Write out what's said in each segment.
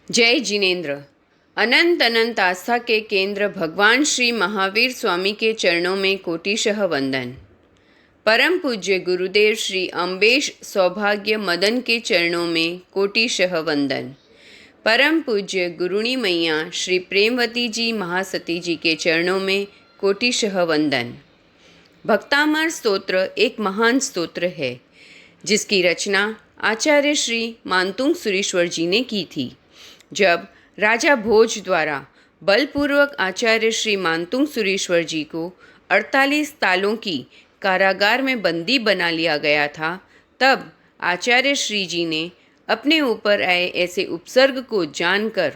जय जिनेन्द्र। अनंत अनंत आस्था के केंद्र भगवान श्री महावीर स्वामी के चरणों में कोटिशः वंदन। परम पूज्य गुरुदेव श्री अम्बेश सौभाग्य मदन के चरणों में कोटिशः वंदन। परम पूज्य गुरुणी मैया श्री प्रेमवती जी महासती जी के चरणों में कोटिशः वंदन। भक्तामर स्तोत्र एक महान स्तोत्र है जिसकी रचना आचार्य श्री मानतुंग सुरेश्वर जी ने की थी। जब राजा भोज द्वारा बलपूर्वक आचार्य श्री मानतुंग सुरेश्वर जी को 48 तालों की कारागार में बंदी बना लिया गया था, तब आचार्य श्री जी ने अपने ऊपर आए ऐसे उपसर्ग को जानकर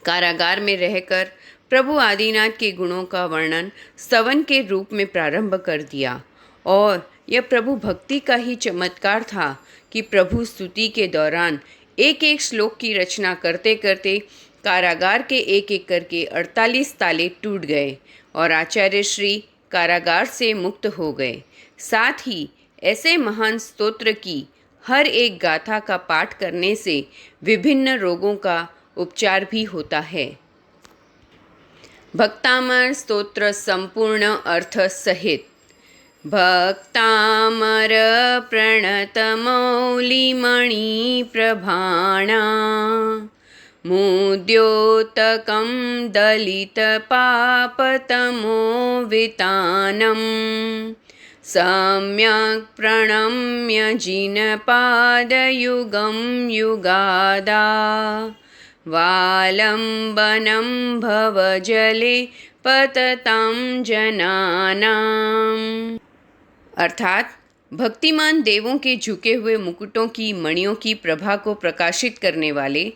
कारागार में रहकर प्रभु आदिनाथ के गुणों का वर्णन स्तवन के रूप में प्रारंभ कर दिया। और यह प्रभु भक्ति का ही चमत्कार था कि प्रभु स्तुति के दौरान एक एक श्लोक की रचना करते करते कारागार के एक एक करके 48 ताले टूट गए और आचार्य श्री कारागार से मुक्त हो गए। साथ ही ऐसे महान स्तोत्र की हर एक गाथा का पाठ करने से विभिन्न रोगों का उपचार भी होता है। भक्तामर स्तोत्र संपूर्ण अर्थ सहित। भक्तामर प्रणतमौलिमणिप्रभाणा मुद्योतकं दलितपापतमोवितानं सम्यक् प्रणम्य जिनपादयुगं युगादा वालम्बनं भवजले पततां जनानाम्। अर्थात भक्तिमान देवों के झुके हुए मुकुटों की मणियों की प्रभा को प्रकाशित करने वाले,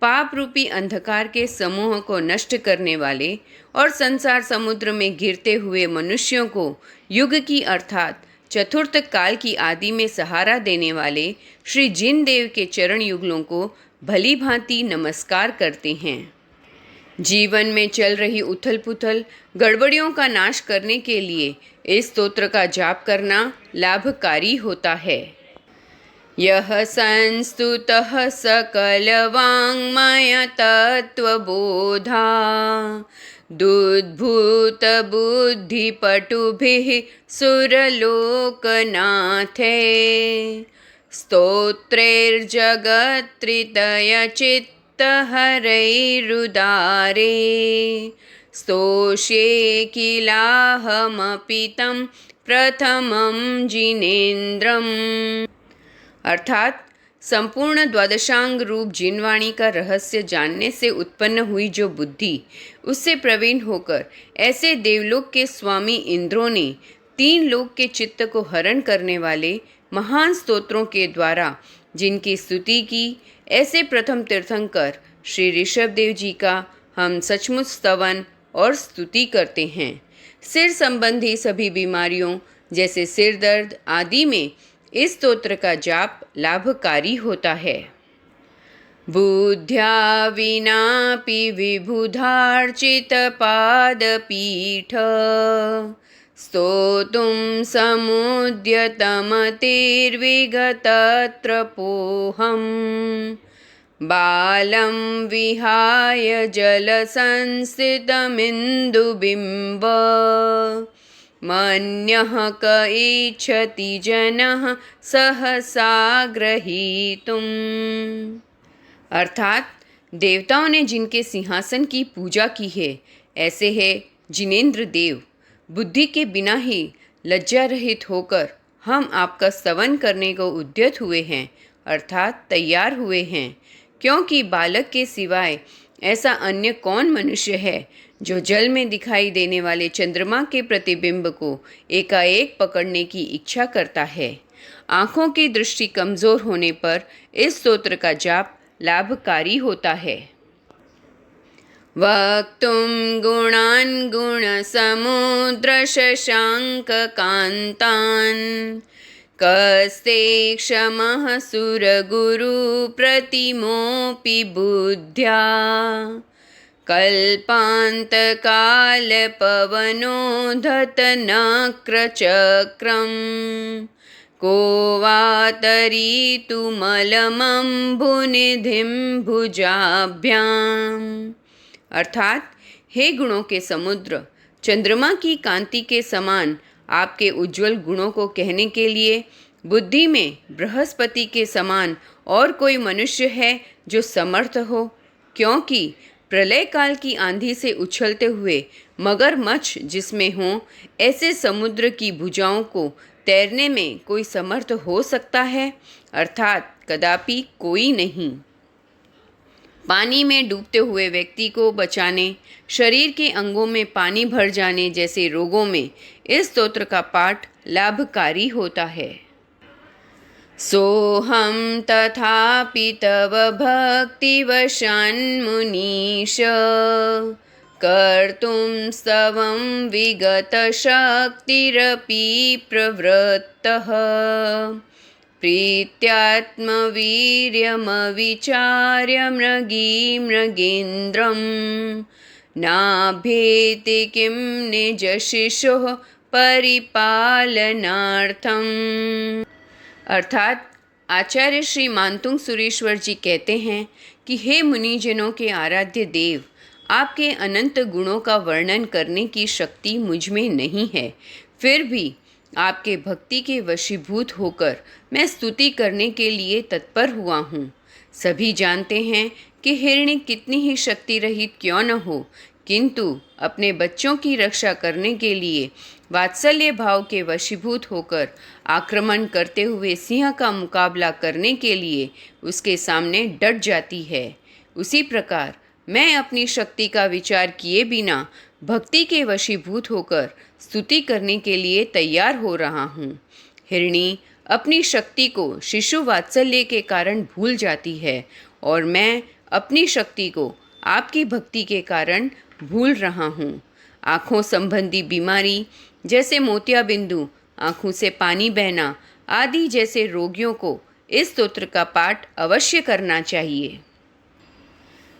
पाप रूपी अंधकार के समूह को नष्ट करने वाले और संसार समुद्र में गिरते हुए मनुष्यों को युग की अर्थात चतुर्थ काल की आदि में सहारा देने वाले श्री जिन देव के चरण युगलों को भली भांति नमस्कार करते हैं। जीवन में चल रही उथल पुथल गड़बड़ियों का नाश करने के लिए इस स्तोत्र का जाप करना लाभकारी होता है। यह संस्तुतः सकलवाङ्मय तत्त्वबोधा दुद्भूत बुद्धिपटुभिः सुरलोकनाथे स्तोत्रैर्जगत्त्रितयचित् हरैरुदारे स्तोष्ये किलाहमपि तं प्रथमं जिनेन्द्रम्। अर्थात संपूर्ण द्वादशांग रूप जिनवाणी का रहस्य जानने से उत्पन्न हुई जो बुद्धि, उससे प्रवीण होकर ऐसे देवलोक के स्वामी इंद्रों ने 3 लोक के चित्त को हरण करने वाले महान स्तोत्रों के द्वारा जिनकी स्तुति की, ऐसे प्रथम तीर्थंकर श्री ऋषभ देव जी का हम सचमुच स्तवन और स्तुति करते हैं। सिर संबंधी सभी बीमारियों जैसे सिर दर्द आदि में इस स्तोत्र का जाप लाभकारी होता है। बुद्ध्या विनापि विबुधार्चित पादपीठ स्तोतुं समुद्यतमतिर्विगतत्रपोऽहम् बालं विहाय जलसंस्थितमिन्दुबिम्ब मन्यः क इच्छति जनः सहसा ग्रहीतुम्। अर्थात देवताओं ने जिनके सिंहासन की पूजा की है, ऐसे है जिनेन्द्र देव। बुद्धि के बिना ही लज्जा रहित होकर हम आपका स्तवन करने को उद्यत हुए हैं, अर्थात तैयार हुए हैं, क्योंकि बालक के सिवाय ऐसा अन्य कौन मनुष्य है जो जल में दिखाई देने वाले चंद्रमा के प्रतिबिंब को एकाएक पकड़ने की इच्छा करता है। आँखों की दृष्टि कमज़ोर होने पर इस स्तोत्र का जाप लाभकारी होता है। वक्तुं गुणान् गुणसमुद्रशशाङ्ककान्तान् कस्ते क्षमः सुरगुरुप्रतिमोऽपि बुद्ध्या कल्पान्तकालपवनोद्धतनक्रचक्रं को वा तरीतुमलमम्बुनिधिं भुजाभ्याम। अर्थात हे गुणों के समुद्र, चंद्रमा की कांति के समान आपके उज्ज्वल गुणों को कहने के लिए बुद्धि में बृहस्पति के समान और कोई मनुष्य है जो समर्थ हो? क्योंकि प्रलय काल की आंधी से उछलते हुए मगरमच्छ जिसमें हों, ऐसे समुद्र की भुजाओं को तैरने में कोई समर्थ हो सकता है? अर्थात कदापि कोई नहीं। पानी में डूबते हुए व्यक्ति को बचाने, शरीर के अंगों में पानी भर जाने जैसे रोगों में इस स्तोत्र का पाठ लाभकारी होता है। सोहम तथापि तव भक्तिवशान्मुनीश कर्तुं स्तवं विगतशक्तिरपि प्रवृत्तः प्रीत्यात्मवीर्यमविचार्य मृगीन्द्रं नाभेति किं निजशिशोः परिपालनार्थम्। अर्थात आचार्य श्री मानतुंग सुरेश्वर जी कहते हैं कि हे मुनिजनों के आराध्य देव, आपके अनंत गुणों का वर्णन करने की शक्ति मुझ में नहीं है, फिर भी आपके भक्ति के वशीभूत होकर मैं स्तुति करने के लिए तत्पर हुआ हूँ। सभी जानते हैं कि हिरणी कितनी ही शक्ति रहित क्यों न हो, किंतु अपने बच्चों की रक्षा करने के लिए वात्सल्य भाव के वशीभूत होकर आक्रमण करते हुए सिंह का मुकाबला करने के लिए उसके सामने डट जाती है। उसी प्रकार मैं अपनी शक्ति का विचार किए बिना भक्ति के वशीभूत होकर स्तुति करने के लिए तैयार हो रहा हूँ। हिरणी अपनी शक्ति को शिशु वात्सल्य के कारण भूल जाती है और मैं अपनी शक्ति को आपकी भक्ति के कारण भूल रहा हूँ। आँखों संबंधी बीमारी जैसे मोतियाबिंदु, आँखों से पानी बहना आदि जैसे रोगियों को इस स्तोत्र का पाठ अवश्य करना चाहिए।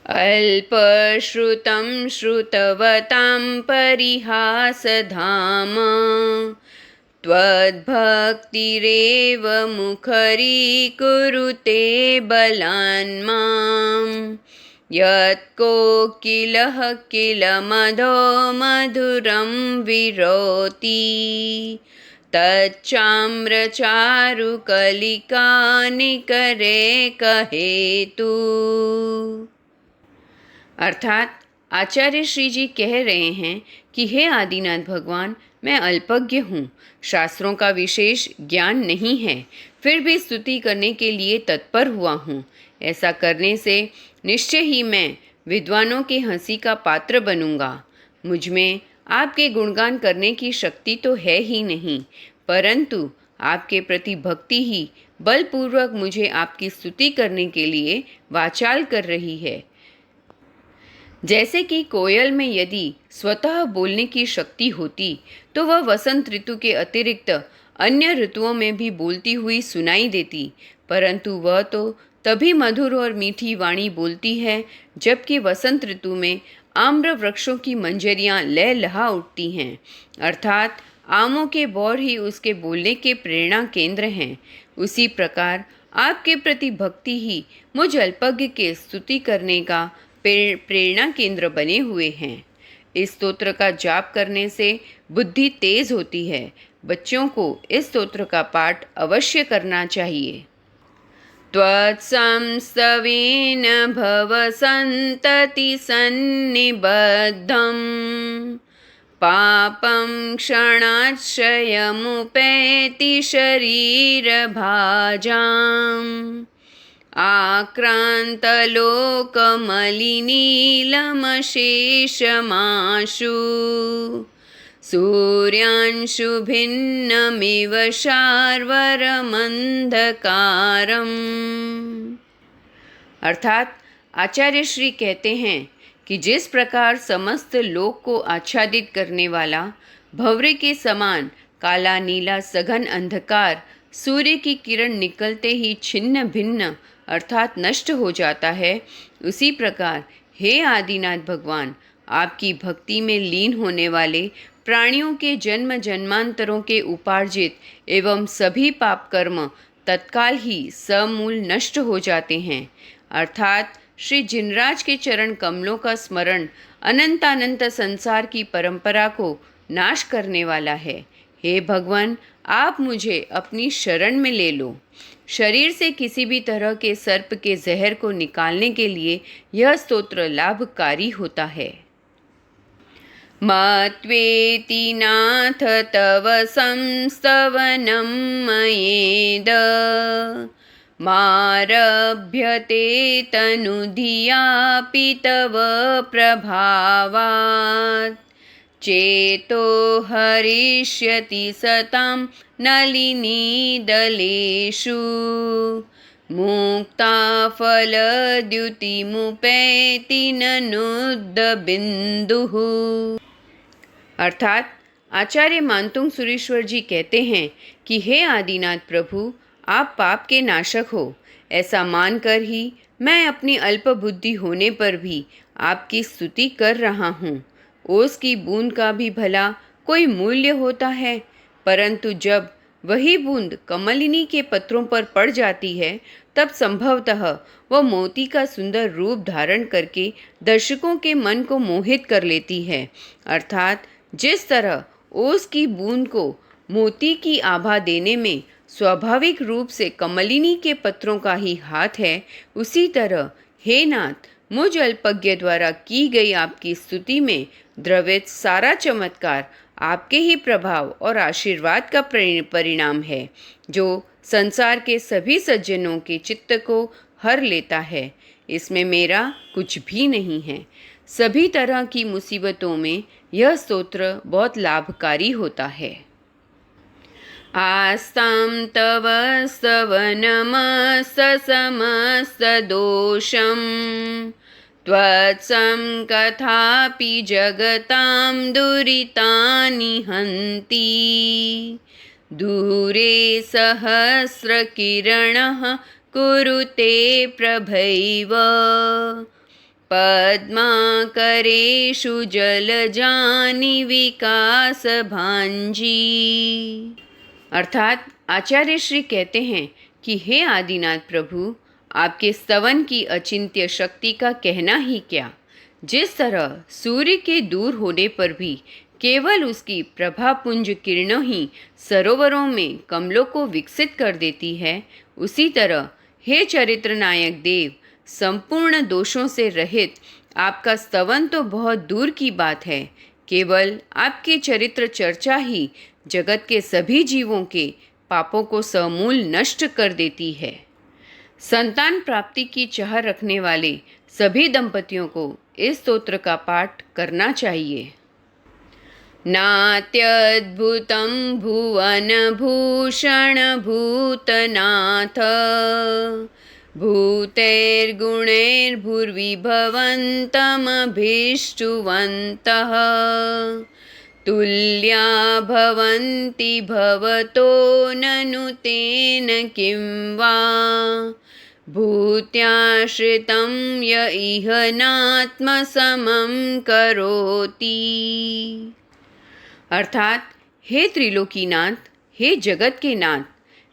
अल्पश्रुतं श्रुतवतां परिहासधाम त्वद्भक्तिरेव मुखरीकुरुते बलान्मां यत्कोकिलः किल मधो मधुरं विरोति तच्चाम्रचारुकलिकानिकरे कहेतु। अर्थात आचार्य श्री जी कह रहे हैं कि हे आदिनाथ भगवान, मैं अल्पज्ञ हूँ, शास्त्रों का विशेष ज्ञान नहीं है, फिर भी स्तुति करने के लिए तत्पर हुआ हूँ। ऐसा करने से निश्चय ही मैं विद्वानों के हंसी का पात्र बनूंगा। मुझ में आपके गुणगान करने की शक्ति तो है ही नहीं, परंतु आपके प्रति भक्ति ही बलपूर्वक मुझे आपकी स्तुति करने के लिए वाचाल कर रही है। जैसे कि कोयल में यदि स्वतः बोलने की शक्ति होती तो वह वसंत ऋतु के अतिरिक्त अन्य ऋतुओं में भी बोलती हुई सुनाई देती, परंतु वह तो तभी मधुर और मीठी वाणी बोलती है जबकि वसंत ऋतु में आम्र वृक्षों की मंजरियाँ लहलहा उठती हैं। अर्थात आमों के बौर ही उसके बोलने के प्रेरणा केंद्र हैं। उसी प्रकार आपके प्रति भक्ति ही मुझ अल्पज्ञ के स्तुति करने का प्रेरणा केंद्र बने हुए हैं। इस स्तोत्र का जाप करने से बुद्धि तेज होती है। बच्चों को इस स्तोत्र का पाठ अवश्य करना चाहिए। त्वत्संस्तवेन भव सन्तति सन्निबद्धं पापं क्षणाश्रयमुपैति शरीरभाजाम् आक्रान्तलोकमलिनीलमशेषमाशु सूर्यांशु भिन्नमिव शार्वरमन्धकारम्। अर्थात आचार्य श्री कहते हैं कि जिस प्रकार समस्त लोक को आच्छादित करने वाला भंवरे के समान काला नीला सघन अंधकार सूर्य की किरण निकलते ही छिन्न भिन्न अर्थात नष्ट हो जाता है, उसी प्रकार हे आदिनाथ भगवान, आपकी भक्ति में लीन होने वाले प्राणियों के जन्म जन्मांतरों के उपार्जित एवं सभी पाप कर्म तत्काल ही समूल नष्ट हो जाते हैं। अर्थात श्री जिनराज के चरण कमलों का स्मरण अनंतानंत संसार की परंपरा को नाश करने वाला है। हे भगवान, आप मुझे अपनी शरण में ले लो। शरीर से किसी भी तरह के सर्प के जहर को निकालने के लिए यह स्तोत्र लाभकारी होता है। मत्वेति नाथ तव संस्तवनं मयेद मारभ्यते तनुधियापि तव प्रभावात् चेतो हरिष्यति सतां नलिनीदलेषु मुक्ता फलद्युतिमुपैति ननुद्बिन्दुः। अर्थात आचार्य मानतुंग सुरेश्वर जी कहते हैं कि हे आदिनाथ प्रभु, आप पाप के नाशक हो। ऐसा मानकर ही मैं अपनी अल्प बुद्धि होने पर भी आपकी स्तुति कर रहा हूँ। ओस की बूंद का भी भला कोई मूल्य होता है, परंतु जब वही बूंद कमलिनी के पत्रों पर पड़ जाती है तब संभवतः वह मोती का सुंदर रूप धारण करके दर्शकों के मन को मोहित कर लेती है। अर्थात जिस तरह ओस की बूंद को मोती की आभा देने में स्वाभाविक रूप से कमलिनी के पत्रों का ही हाथ है, उसी तरह हे नाथ, मुझ अल्पज्ञ द्वारा की गई आपकी स्तुति में द्रवित सारा चमत्कार आपके ही प्रभाव और आशीर्वाद का परिणाम है, जो संसार के सभी सज्जनों के चित्त को हर लेता है। इसमें मेरा कुछ भी नहीं है। सभी तरह की मुसीबतों में यह स्तोत्र बहुत लाभकारी होता है। आस्तां तव स्तवनमस्तसमस्तदोषं त्वत्संकथापि जगतां दुरितानि हन्ति दूरे सहस्रकिरणः कुरुते प्रभैव पद्माकरेषु जलजानि विकासभांजी। अर्थात आचार्य श्री कहते हैं कि हे आदिनाथ प्रभु, आपके स्तवन की अचिंत्य शक्ति का कहना ही क्या। जिस तरह सूर्य के दूर होने पर भी केवल उसकी प्रभापुंज किरणों ही सरोवरों में कमलों को विकसित कर देती है, उसी तरह हे चरित्र नायक देव, संपूर्ण दोषों से रहित आपका स्तवन तो बहुत दूर की बात है। केवल आपकी चरित्र चर्चा ही जगत के सभी जीवों के पापों को समूल नष्ट कर देती है। संतान प्राप्ति की चाह रखने वाले सभी दंपतियों को इस स्तोत्र का पाठ करना चाहिए। नात्यद्भुतं भुवन भूषण भूतनाथ भूतैर्गुणैर्भुर्विभवन्तमभीष्टुवन्तः तुल्या भवन्ति भवतो ननु तेन किं वा भूत्याश्रितं य इह नात्मसमं करोति। अर्थात हे त्रिलोकीनाथ, हे जगत के नाथ,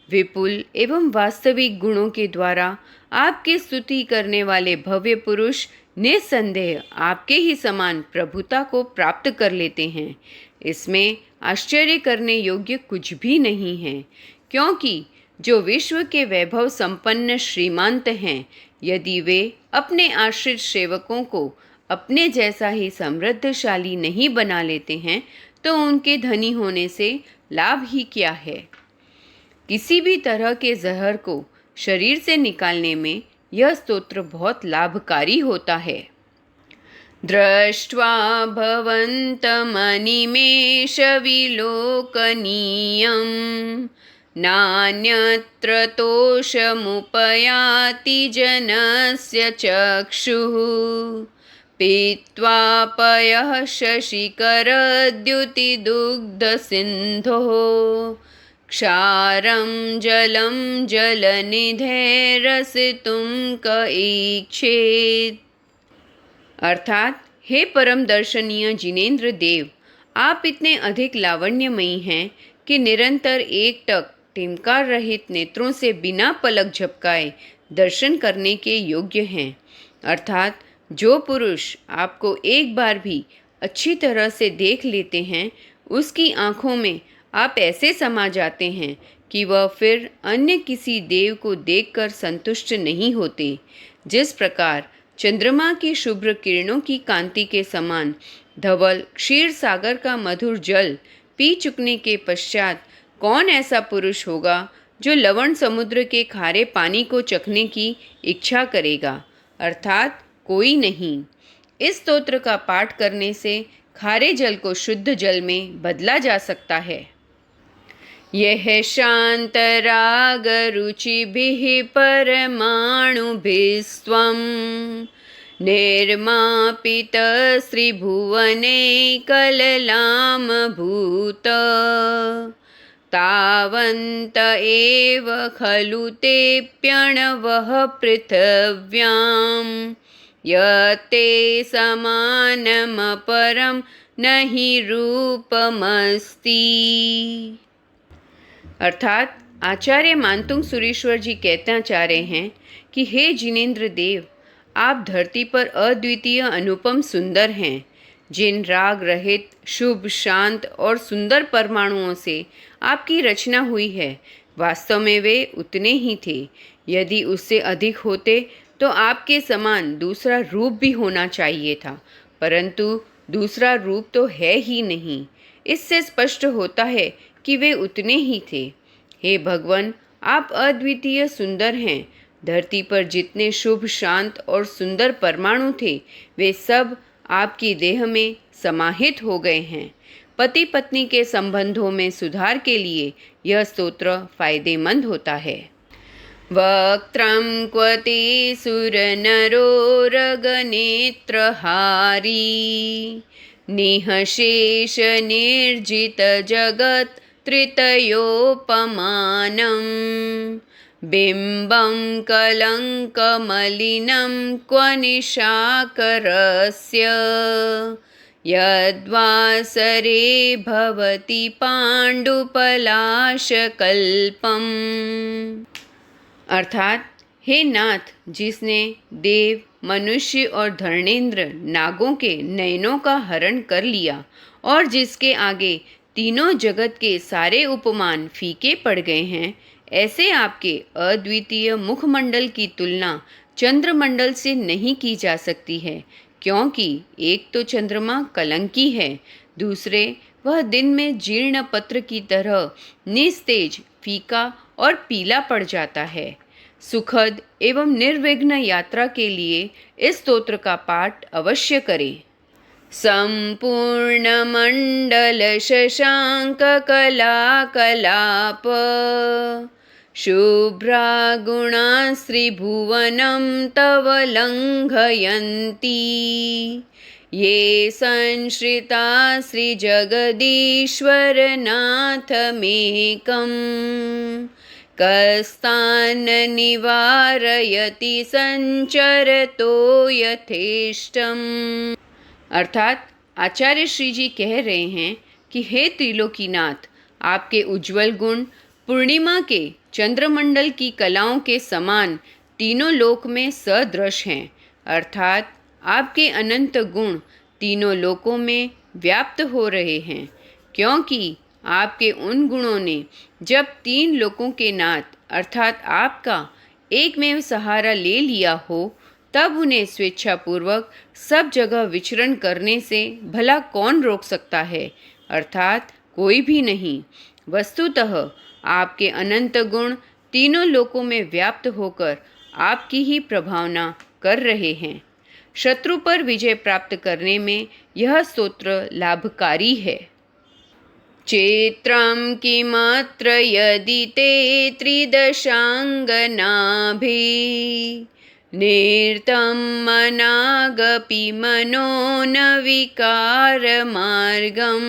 विपुल एवं वास्तविक गुणों के द्वारा आपकी स्तुति करने वाले भव्य पुरुष निस्संदेह आपके ही समान प्रभुता को प्राप्त कर लेते हैं। इसमें आश्चर्य करने योग्य कुछ भी नहीं है, क्योंकि जो विश्व के वैभव संपन्न श्रीमंत हैं, यदि वे अपने आश्रित सेवकों को अपने जैसा ही समृद्धशाली नहीं बना लेते हैं, तो उनके धनी होने से लाभ ही क्या है। किसी भी तरह के जहर को शरीर से निकालने में यह स्तोत्र बहुत लाभकारी होता है। दृष्ट्वा भवन्तमनिमेष विलोकनीयं नान्यत्र तोषमुपयाति जनस्य चक्षुः पीत्वा पयः शशिकरद्युतिदुग्धसिन्धोः क्षारं जलं जलनिधेरसितुं क ईक्षेत्। अर्थात हे परम दर्शनीय जिनेन्द्र देव, आप इतने अधिक लावण्यमयी हैं कि निरंतर एकटक टिमकार रहित नेत्रों से बिना पलक झपकाए दर्शन करने के योग्य हैं। अर्थात जो पुरुष आपको एक बार भी अच्छी तरह से देख लेते हैं, उसकी आँखों में आप ऐसे समा जाते हैं कि वह फिर अन्य किसी देव को देखकर संतुष्ट नहीं होते। जिस प्रकार चंद्रमा की शुभ्र किरणों की कांति के समान धवल क्षीर सागर का मधुर जल पी चुकने के पश्चात कौन ऐसा पुरुष होगा जो लवण समुद्र के खारे पानी को चखने की इच्छा करेगा? अर्थात कोई नहीं। इस स्तोत्र का पाठ करने से खारे जल को शुद्ध जल में बदला जा सकता है। यह शांतराग रुचिभिः परमाणुभिस्त्वं निर्मापित श्रीभुवने कललामभूत तावन्त एव खलु तेऽप्यणवः पृथिव्यां यत्ते समानमपरं न हि रूपमस्ति। अर्थात आचार्य मानतुंग सुरेश्वर जी कहना चाह रहे हैं कि हे जिनेंद्र देव, आप धरती पर अद्वितीय अनुपम सुंदर हैं। जिन राग रहित शुभ शांत और सुंदर परमाणुओं से आपकी रचना हुई है, वास्तव में वे उतने ही थे। यदि उससे अधिक होते तो आपके समान दूसरा रूप भी होना चाहिए था, परंतु दूसरा रूप तो है ही नहीं। इससे स्पष्ट होता है कि वे उतने ही थे। हे भगवान, आप अद्वितीय सुंदर हैं। धरती पर जितने शुभ शांत और सुंदर परमाणु थे, वे सब आपकी देह में समाहित हो गए हैं। पति पत्नी के संबंधों में सुधार के लिए यह स्तोत्र फायदेमंद होता है। वक्त्रं क्वति सुरनरो रगनेत्रहारी निःशेष निर्जित जगत् त्रितयोपमानं बिम्बं कलङ्कमलिनं क्व निशाकरस्य यद्वासरे भवति पाण्डुपलाशकल्पम्। अर्थात हे नाथ, जिसने देव मनुष्य और धर्णेंद्र नागों के नयनों का हरण कर लिया और जिसके आगे तीनों जगत के सारे उपमान फीके पड़ गए हैं, ऐसे आपके अद्वितीय मुखमंडल की तुलना चंद्रमंडल से नहीं की जा सकती है, क्योंकि एक तो चंद्रमा कलंकी है, दूसरे वह दिन में जीर्ण पत्र की तरह निस्तेज, फीका और पीला पड़ जाता है। सुखद एवं निर्विघ्न यात्रा के लिए इस स्तोत्र का पाठ अवश्य करें। संपूर्ण मंडल शशांक कलाकलाप शुभ्रा गुणा श्रीभुवनं तव लंघयन्ति ये संश्रिता श्रीजगदीश्वरनाथमेकम् कस्तान् निवारयति संचरतो यथेष्टम्। अर्थात आचार्य श्री जी कह रहे हैं कि हे त्रिलोकीनाथ, आपके उज्ज्वल गुण पूर्णिमा के चंद्रमंडल की कलाओं के समान तीनों लोक में सदृश हैं। अर्थात आपके अनंत गुण तीनों लोकों में व्याप्त हो रहे हैं, क्योंकि आपके उन गुणों ने जब तीन लोकों के नाथ अर्थात आपका एकमेव सहारा ले लिया हो, तब उन्हें स्वेच्छापूर्वक सब जगह विचरण करने से भला कौन रोक सकता है? अर्थात कोई भी नहीं। वस्तुतः आपके अनंत गुण तीनों लोकों में व्याप्त होकर आपकी ही प्रभावना कर रहे हैं। शत्रु पर विजय प्राप्त करने में यह स्तोत्र लाभकारी है। चेत्रं किमत्र यदि ते त्रिदशांगनाभि निर्तं मनागपि मनो न विकारमार्गं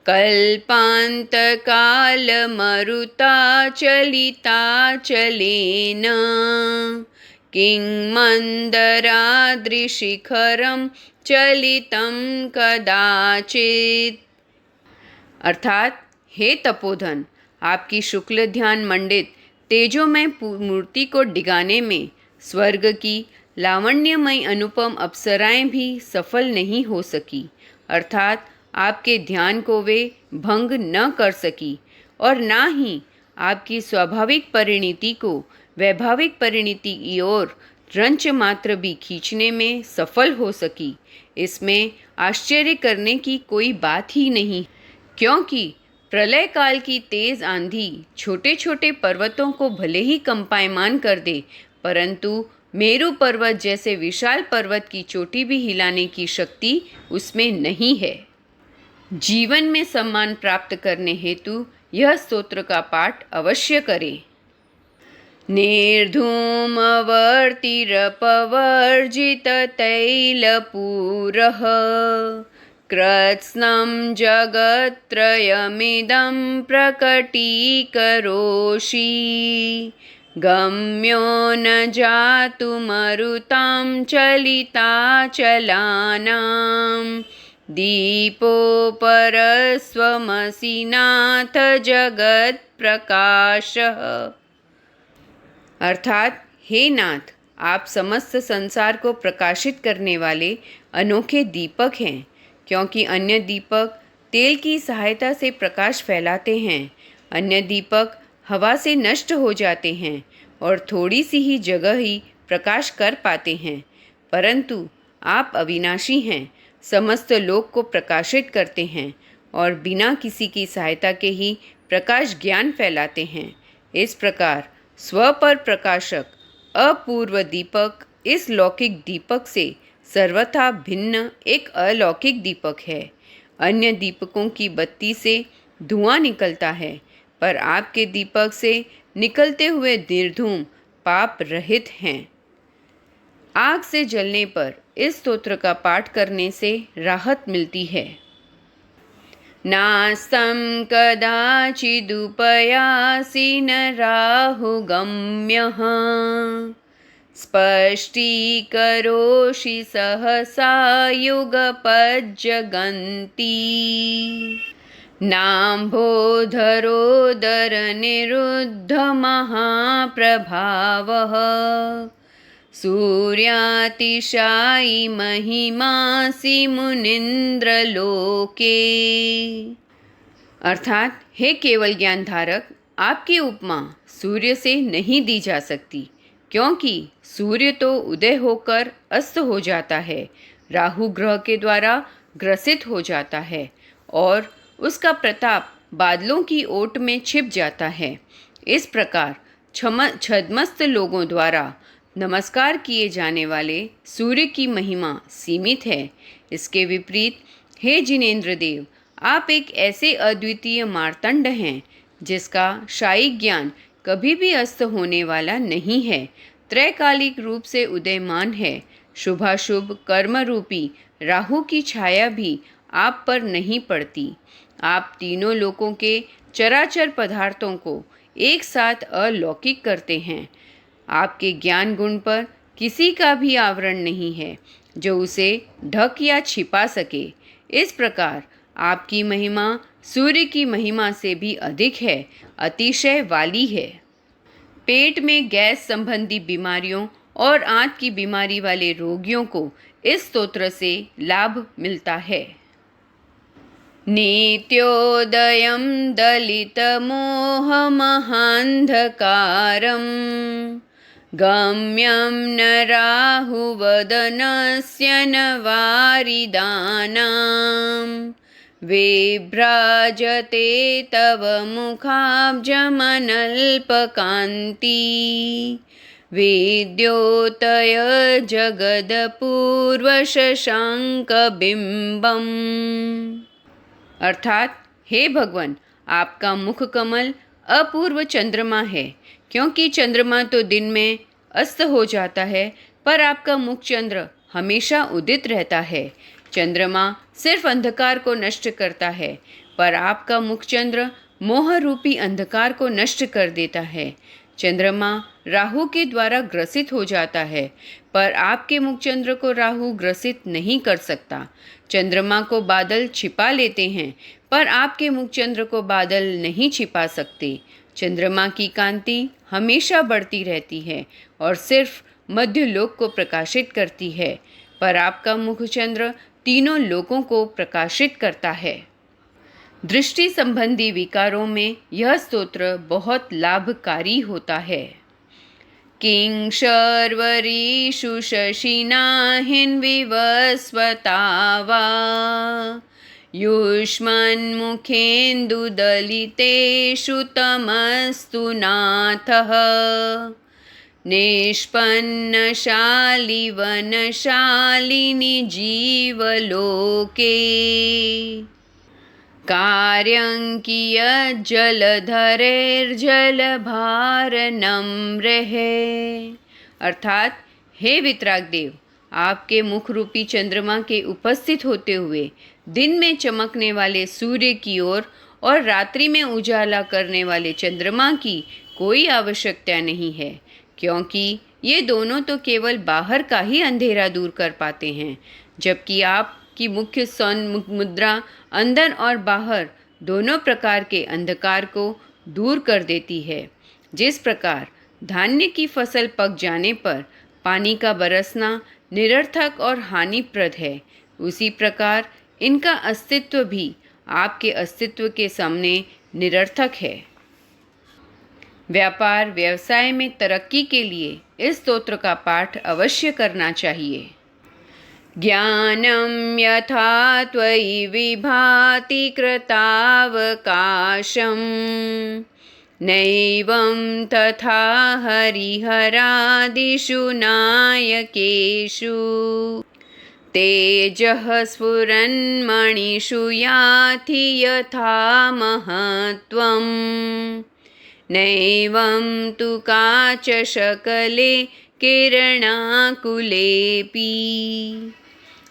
कल्पान्तकालमरुता चलिताचलेन किं मंदराद्रिशिखरं चलितं कदाचित्। अर्थात हे तपोधन, आपकी शुक्ल ध्यान मंडित तेजोमय मूर्ति को डिगाने में स्वर्ग की लावण्यमय अनुपम अप्सराएं भी सफल नहीं हो सकी, अर्थात आपके ध्यान को वे भंग न कर सकी और ना ही आपकी स्वाभाविक परिणति को वैभाविक परिणति की ओर रंच मात्र भी खींचने में सफल हो सकी। इसमें आश्चर्य करने की कोई बात ही नहीं, क्योंकि प्रलय काल की तेज आंधी छोटे छोटे पर्वतों को भले ही कंपायमान कर दे, परंतु मेरू पर्वत जैसे विशाल पर्वत की चोटी भी हिलाने की शक्ति उसमें नहीं है। जीवन में सम्मान प्राप्त करने हेतु यह स्तोत्र का पाठ अवश्य करें। निर्धूमवर्तिरपवर्जिततैलपूरः कृत्स्नं जगत्त्रयमिदं प्रकटीकरोषि गम्यो न जातु मरुतां चलिताचलानां दीपोपरस्वमसि नाथ जगत्प्रकाशः। अर्थात हे नाथ, आप समस्त संसार को प्रकाशित करने वाले अनोखे दीपक हैं, क्योंकि अन्य दीपक तेल की सहायता से प्रकाश फैलाते हैं, अन्य दीपक हवा से नष्ट हो जाते हैं और थोड़ी सी ही जगह ही प्रकाश कर पाते हैं, परंतु आप अविनाशी हैं, समस्त लोक को प्रकाशित करते हैं और बिना किसी की सहायता के ही प्रकाश ज्ञान फैलाते हैं। इस प्रकार स्व पर प्रकाशक अपूर्व दीपक इस लौकिक दीपक से सर्वथा भिन्न एक अलौकिक दीपक है। अन्य दीपकों की बत्ती से धुआं निकलता है, पर आपके दीपक से निकलते हुए निर्धूम पाप रहित हैं। आग से जलने पर इस स्तोत्र का पाठ करने से राहत मिलती है। नास्तं कदाचिदुपयासि न राहुगम्यः स्पष्टीकरोषि सहसा युगपज्जगन्ति नाम्भोधरोदरनिरुद्धमहाप्रभावः सूर्यातिशायि महिमासि मुनीन्द्रलोके। अर्थात हे केवल ज्ञान धारक, आपकी उपमा सूर्य से नहीं दी जा सकती, क्योंकि सूर्य तो उदय होकर अस्त हो जाता है, राहु ग्रह के द्वारा ग्रसित हो जाता है और उसका प्रताप बादलों की ओट में छिप जाता है। इस प्रकार छद्मस्त लोगों द्वारा नमस्कार किए जाने वाले सूर्य की महिमा सीमित है। इसके विपरीत हे जिनेंद्र देव, आप एक ऐसे अद्वितीय मार्तंड हैं जिसका शायी ज्ञान कभी भी अस्त होने वाला नहीं है, त्रैकालिक रूप से उदयमान है। शुभाशुभ कर्म रूपी राहु की छाया भी आप पर नहीं पड़ती। आप तीनों लोकों के चराचर पदार्थों को एक साथ अलौकिक करते हैं। आपके ज्ञान गुण पर किसी का भी आवरण नहीं है जो उसे ढक या छिपा सके। इस प्रकार आपकी महिमा सूर्य की महिमा से भी अधिक है, अतिशय वाली है। पेट में गैस संबंधी बीमारियों और आंत की बीमारी वाले रोगियों को इस स्तोत्र से लाभ मिलता है। नित्योदयं दलितमोहमहान्धकारं गम्यं न राहुवदनस्य न वारिदानां विभ्राजते तव मुखाब्जमनल्पकान्ति विद्योतय जगदपूर्वशशाङ्कबिम्बम्। अर्थात हे भगवान, आपका मुख कमल अपूर्व चंद्रमा है, क्योंकि चंद्रमा तो दिन में अस्त हो जाता है, पर आपका मुख चंद्र हमेशा उदित रहता है। चंद्रमा सिर्फ अंधकार को नष्ट करता है, पर आपका मुख चंद्र मोह रूपी अंधकार को नष्ट कर देता है। चंद्रमा राहु के द्वारा ग्रसित हो जाता है, पर आपके मुखचंद्र को राहु ग्रसित नहीं कर सकता। चंद्रमा को बादल छिपा लेते हैं, पर आपके मुखचंद्र को बादल नहीं छिपा सकते। चंद्रमा की कांति हमेशा बढ़ती रहती है और सिर्फ मध्य लोक को प्रकाशित करती है, पर आपका मुखचंद्र तीनों लोकों को प्रकाशित करता है। दृष्टि संबंधी विकारों में यह स्तोत्र बहुत लाभकारी होता है। किं शर्वरीषु शशिना हिन्विवस्वता वा युष्मन्मुखेन्दुदलितेषु तमस्तु नाथः निष्पन्नशाली वनशालिनी जीवलोके कार्यं कियज्जलधरेर्जलभारनम्रेः। अर्थात हे वितराग देव, आपके मुख रूपी चंद्रमा के उपस्थित होते हुए दिन में चमकने वाले सूर्य की ओर और रात्रि में उजाला करने वाले चंद्रमा की कोई आवश्यकता नहीं है, क्योंकि ये दोनों तो केवल बाहर का ही अंधेरा दूर कर पाते हैं, जबकि आपकी मुख्य मुद्रा अंदर और बाहर दोनों प्रकार के अंधकार को दूर कर देती है। जिस प्रकार धान्य की फसल पक जाने पर पानी का बरसना निरर्थक और हानिप्रद है, उसी प्रकार इनका अस्तित्व भी आपके अस्तित्व के सामने निरर्थक है। व्यापार व्यवसाय में तरक्की के लिए इस स्तोत्र का पाठ अवश्य करना चाहिए। ज्ञानं यथा त्वयि विभाति कृतावकाशं नैवं तथा हरिहरादिषु नायकेषु तेजः स्फुरन्मणिषु याति यथा महत्त्वं नैवं तु काचशकले किरणाकुलेपि।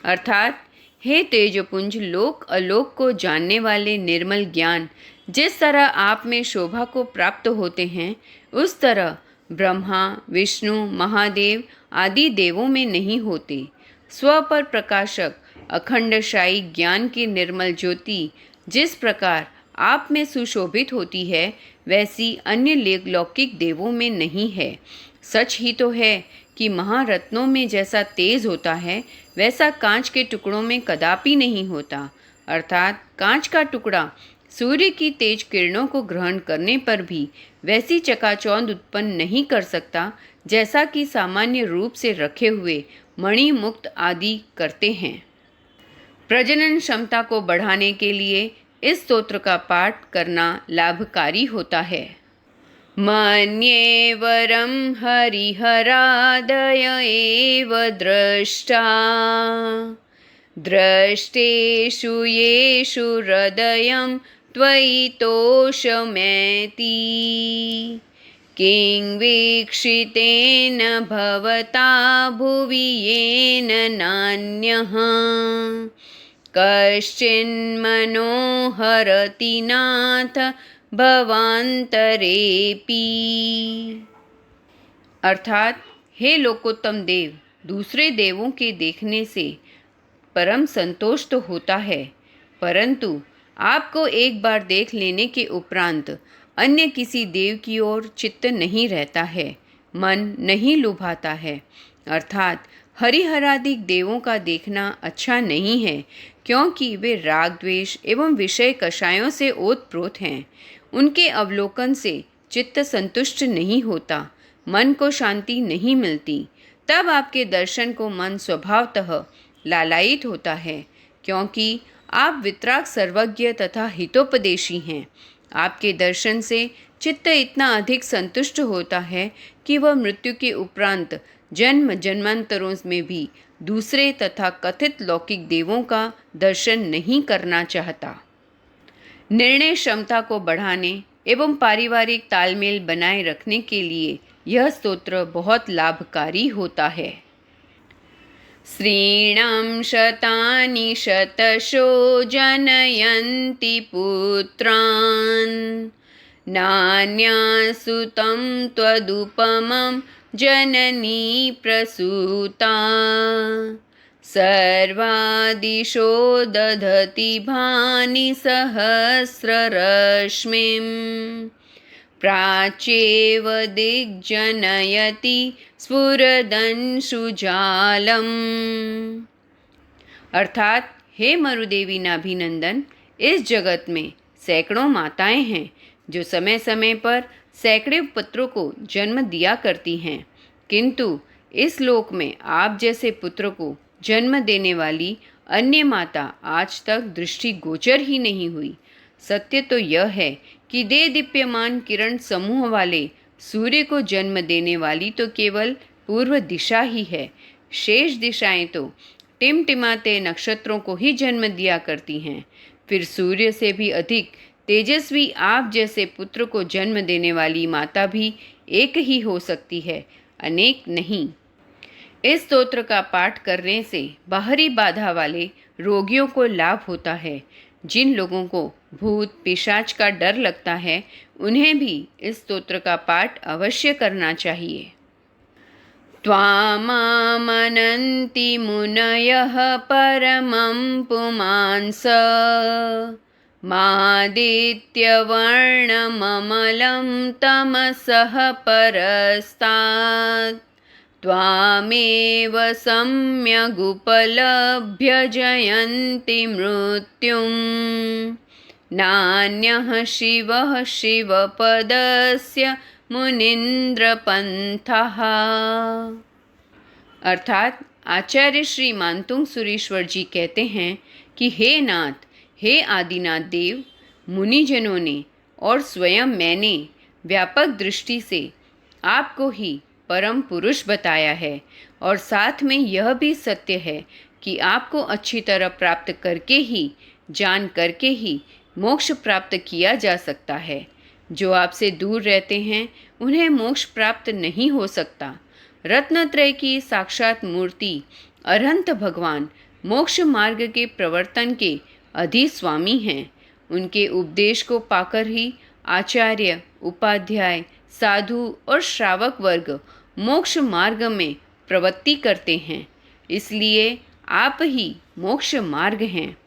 अर्थात हे तेजपुंज, लोक अलोक को जानने वाले निर्मल ज्ञान जिस तरह आप में शोभा को प्राप्त होते हैं, उस तरह ब्रह्मा, विष्णु, महादेव आदि देवों में नहीं होते। स्व पर प्रकाशक अखंडशायी ज्ञान की निर्मल ज्योति जिस प्रकार आप में सुशोभित होती है, वैसी अन्य लौकिक देवों में नहीं है। सच ही तो है कि महारत्नों में जैसा तेज होता है, वैसा कांच के टुकड़ों में कदापि नहीं होता। अर्थात कांच का टुकड़ा सूर्य की तेज किरणों को ग्रहण करने पर भी वैसी चकाचौंध उत्पन्न नहीं कर सकता जैसा कि सामान्य रूप से रखे हुए मणि मुक्त आदि करते हैं। प्रजनन क्षमता को बढ़ाने के लिए इस स्तोत्र का पाठ करना लाभकारी होता है। मन्ये वरं हरिहरादय एव द्रष्टा द्रष्टेषु येषु हृदयं त्वयि तोषमेति किं वीक्षितेन भवता भुवि येन नान्यः कश्चिन्मनोहरति नाथ भवान्तरेपि। अर्थात हे लोकोत्तम देव, दूसरे देवों के देखने से परम संतोष तो होता है, परंतु आपको एक बार देख लेने के उपरांत अन्य किसी देव की ओर चित्त नहीं रहता है, मन नहीं लुभाता है। अर्थात हरिहरादिक देवों का देखना अच्छा नहीं है, क्योंकि वे राग द्वेष एवं विषय कषायों से ओतप्रोत हैं। उनके अवलोकन से चित्त संतुष्ट नहीं होता, मन को शांति नहीं मिलती। तब आपके दर्शन को मन स्वभावतः लालायित होता है, क्योंकि आप वितराग सर्वज्ञ तथा हितोपदेशी हैं। आपके दर्शन से चित्त इतना अधिक संतुष्ट होता है कि वह मृत्यु के उपरांत जन्म जन्मांतरों में भी दूसरे तथा कथित लौकिक देवों का दर्शन नहीं करना चाहता। निर्णय क्षमता को बढ़ाने एवं पारिवारिक तालमेल बनाए रखने के लिए यह स्तोत्र बहुत लाभकारी होता है। श्रीणां शतानि शतशो जनयन्ति पुत्रान् नान्यासुतं त्वदुपमं जननी प्रसूता सर्वादिशो दधति भानि सहस्ररश्मिं प्राच्येव दिग्जनयति स्फुरदंशुजालम्। अर्थात हे मरुदेवी नाभिनंदन, इस जगत में सैकड़ों माताएं हैं जो समय समय पर सैकड़ों पुत्रों को जन्म दिया करती हैं, किंतु इस लोक में आप जैसे पुत्र को जन्म देने वाली अन्य माता आज तक दृष्टि गोचर ही नहीं हुई। सत्य तो यह है कि दे दीप्यमान किरण समूह वाले सूर्य को जन्म देने वाली तो केवल पूर्व दिशा ही है। शेष दिशाएं तो टिमटिमाते नक्षत्रों को ही जन्म दिया करती हैं। फिर सूर्य से भी अधिक तेजस्वी आप जैसे पुत्र को जन्म देने वाली माता भी एक ही हो सकती है, अनेक नहीं। इस स्तोत्र का पाठ करने से बाहरी बाधा वाले रोगियों को लाभ होता है। जिन लोगों को भूत पिशाच का डर लगता है, उन्हें भी इस स्तोत्र का पाठ अवश्य करना चाहिए। त्वामामनन्ति मुनयः परमं पुमांस मादित्यवर्णममलं तमसः परस्तात् त्वामेव सम्यगुपलभ्य जयन्ति मृत्युं नान्यः शिवः शिवपदस्य मुनीन्द्रपंथः। अर्थात आचार्य श्री मानतुंग सुरेश्वर जी कहते हैं कि हे नाथ, हे आदिनाथ देव, मुनिजनों ने और स्वयं मैंने व्यापक दृष्टि से आपको ही परम पुरुष बताया है, और साथ में यह भी सत्य है कि आपको अच्छी तरह प्राप्त करके ही, जान करके ही मोक्ष प्राप्त किया जा सकता है। जो आपसे दूर रहते हैं उन्हें मोक्ष प्राप्त नहीं हो सकता। रत्नत्रय की साक्षात मूर्ति अरहंत भगवान मोक्ष मार्ग के प्रवर्तन के अधिस्वामी हैं। उनके उपदेश को पाकर ही आचार्य, उपाध्याय, साधु और श्रावक वर्ग मोक्ष मार्ग में प्रवृत्ति करते हैं। इसलिए आप ही मोक्ष मार्ग हैं।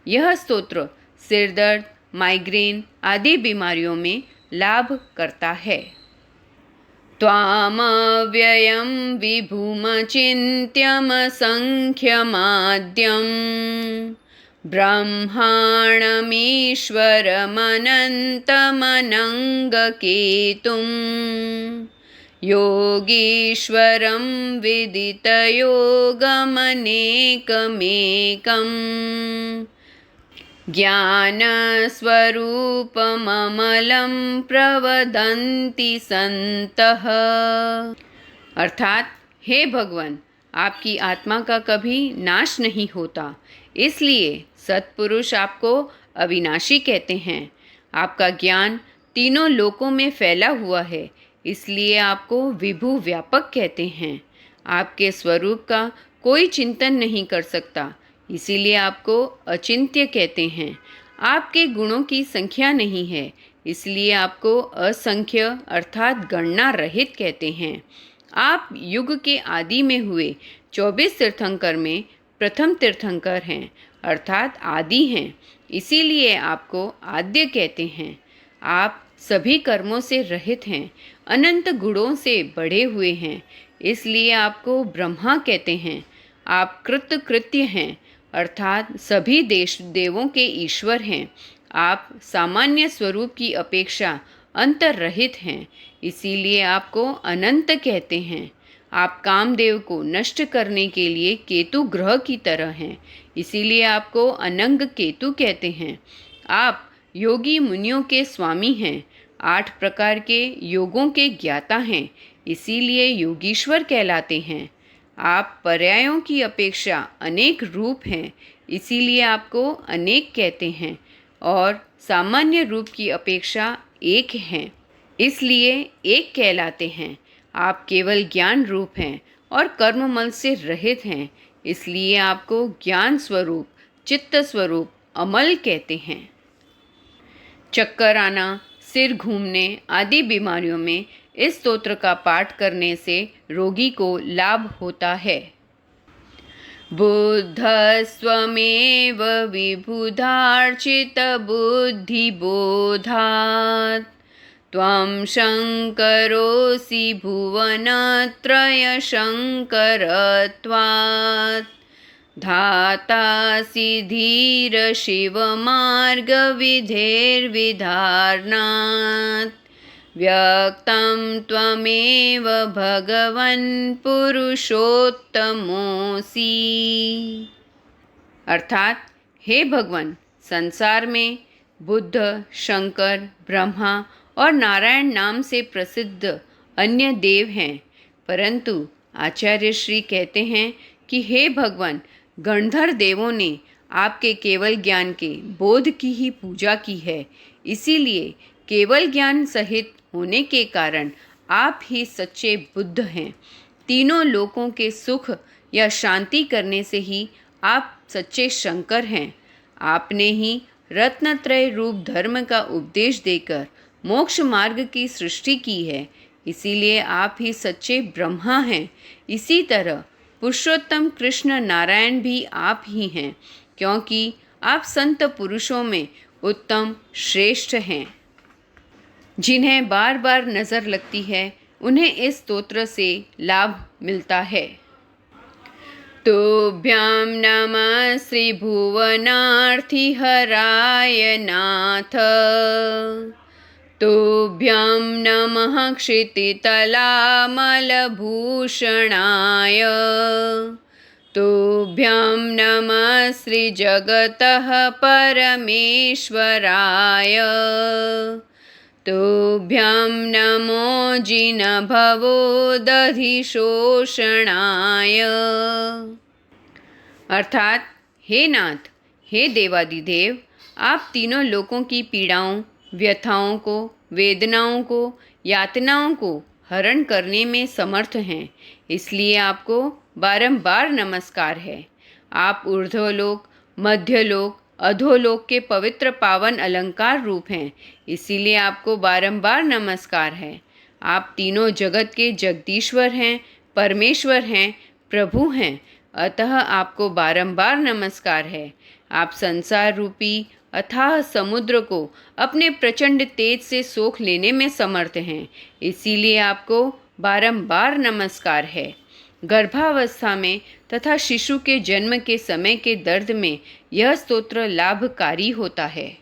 यह स्तोत्र सिरदर्द, माइग्रेन आदि बीमारियों में लाभ करता है। त्वामव्ययं विभुमचिन्त्यमसंख्यमाद्यं ब्रह्माणमीश्वरमनन्तमनङ्गकेतुं योगीश्वरं विदितयोगमनेकमेकम् ज्ञानस्वरूपममलं प्रवदन्ति संतः। अर्थात हे भगवान, आपकी आत्मा का कभी नाश नहीं होता, इसलिए सत्पुरुष आपको अविनाशी कहते हैं। आपका ज्ञान तीनों लोकों में फैला हुआ है, इसलिए आपको विभु व्यापक कहते हैं। आपके स्वरूप का कोई चिंतन नहीं कर सकता, इसीलिए आपको अचिंत्य कहते हैं। आपके गुणों की संख्या नहीं है, इसलिए आपको असंख्य अर्थात गणना रहित कहते हैं। आप युग के आदि में हुए 24 तीर्थंकर में प्रथम तीर्थंकर हैं, अर्थात आदि हैं, इसीलिए आपको आद्य कहते हैं। आप सभी कर्मों से रहित हैं, अनंत गुणों से बढ़े हुए हैं, इसलिए आपको ब्रह्मा कहते हैं। आप कृतकृत्य हैं, अर्थात सभी देश देवों के ईश्वर हैं। आप सामान्य स्वरूप की अपेक्षा अंतर्रहित हैं, इसीलिए आपको अनंत कहते हैं। आप कामदेव को नष्ट करने के लिए केतु ग्रह की तरह हैं, इसीलिए आपको अनंग केतु कहते हैं। आप योगी मुनियों के स्वामी हैं, 8 प्रकार के योगों के ज्ञाता हैं, इसीलिए योगीश्वर कहलाते हैं। आप पर्यायों की अपेक्षा अनेक रूप हैं, इसीलिए आपको अनेक कहते हैं, और सामान्य रूप की अपेक्षा एक हैं, इसलिए एक कहलाते हैं। आप केवल ज्ञान रूप हैं और कर्ममल से रहित हैं, इसलिए आपको ज्ञान स्वरूप, चित्त स्वरूप, अमल कहते हैं। चक्कर आना, सिर घूमने आदि बीमारियों में इस स्तोत्र का पाठ करने से रोगी को लाभ होता है। बुद्धस्वमेव विबुधार्चितबुद्धिबोधात् त्वं शङ्करोऽसि भुवनत्रयशङ्करत्वात् धातासि धीरशिवमार्गविधेर्विधार्नात् व्यक्तं त्वमेव भगवन् पुरुषोत्तमोऽसि। अर्थात हे भगवान, संसार में बुद्ध, शंकर, ब्रह्मा और नारायण नाम से प्रसिद्ध अन्य देव हैं, परंतु आचार्य श्री कहते हैं कि हे भगवान, गणधर देवों ने आपके केवल ज्ञान के बोध की ही पूजा की है, इसीलिए केवल ज्ञान सहित होने के कारण आप ही सच्चे बुद्ध हैं। तीनों लोकों के सुख या शांति करने से ही आप सच्चे शंकर हैं। आपने ही रत्नत्रय रूप धर्म का उपदेश देकर मोक्ष मार्ग की सृष्टि की है, इसीलिए आप ही सच्चे ब्रह्मा हैं। इसी तरह पुरुषोत्तम कृष्ण नारायण भी आप ही हैं, क्योंकि आप संत पुरुषों में उत्तम श्रेष्ठ हैं। जिन्हें बार बार नज़र लगती है उन्हें इस स्तोत्र से लाभ मिलता है। तुभ्यां नमः श्री भुवनार्थिहराय नाथ, तुभ्यां नमः क्षितितलामलभूषणाय, तुभ्यां नमः श्री जगतः परमेश्वराय, तुभ्यां नमो जिनभवोदधिशोषणाय। अर्थात हे नाथ, हे देवादिदेव, आप तीनों लोकों की पीड़ाओं, व्यथाओं को, वेदनाओं को, यातनाओं को हरण करने में समर्थ हैं, इसलिए आपको बारंबार नमस्कार है। आप ऊर्ध्वलोक, मध्यलोक, अधोलोक के पवित्र पावन अलंकार रूप हैं, इसीलिए आपको बारंबार नमस्कार है। आप तीनों जगत के जगदीश्वर हैं, परमेश्वर हैं, प्रभु हैं, अतः आपको बारंबार नमस्कार है। आप संसार रूपी अथाह समुद्र को अपने प्रचंड तेज से सोख लेने में समर्थ हैं, इसीलिए आपको बारंबार नमस्कार है। गर्भावस्था में तथा शिशु के जन्म के समय के दर्द में यह स्तोत्र लाभकारी होता है।